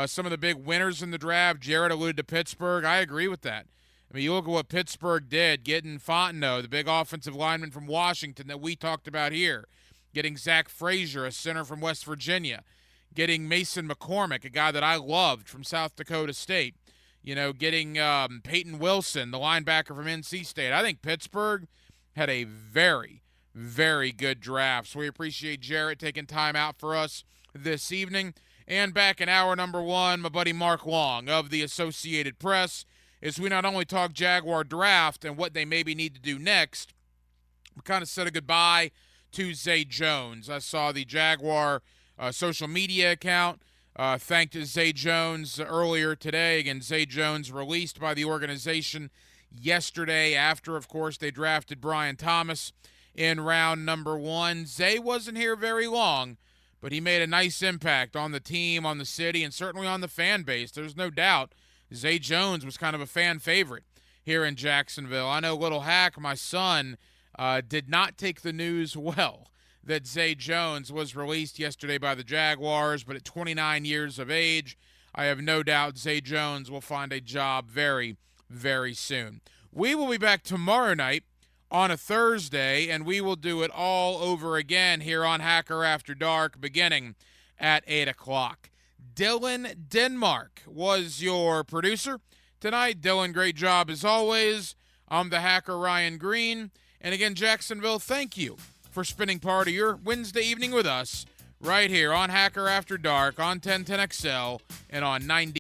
Some of the big winners in the draft, Jared alluded to Pittsburgh. I agree with that. I mean, you look at what Pittsburgh did, getting Fontenot, the big offensive lineman from Washington that we talked about here, getting Zach Frazier, a center from West Virginia, getting Mason McCormick, a guy that I loved from South Dakota State, getting Peyton Wilson, the linebacker from NC State. I think Pittsburgh had a very, very good draft. So we appreciate Jarrett taking time out for us this evening. And back in hour number 1, my buddy Mark Long of the Associated Press, as we not only talk Jaguar draft and what they maybe need to do next, we kind of said a goodbye to Zay Jones. I saw the Jaguar social media account thanked Zay Jones earlier today. Again, Zay Jones released by the organization yesterday after, of course, they drafted Brian Thomas in round number 1. Zay wasn't here very long, but he made a nice impact on the team, on the city, and certainly on the fan base. There's no doubt Zay Jones was kind of a fan favorite here in Jacksonville. I know Little Hack, my son, did not take the news well that Zay Jones was released yesterday by the Jaguars, but at 29 years of age, I have no doubt Zay Jones will find a job very, very soon. We will be back tomorrow night on a Thursday, and we will do it all over again here on Hacker After Dark, beginning at 8 o'clock. Dylan Denmark was your producer tonight. Dylan, great job as always. I'm the Hacker Ryan Green. And again, Jacksonville, thank you for spending part of your Wednesday evening with us right here on Hacker After Dark on 1010XL and on 90.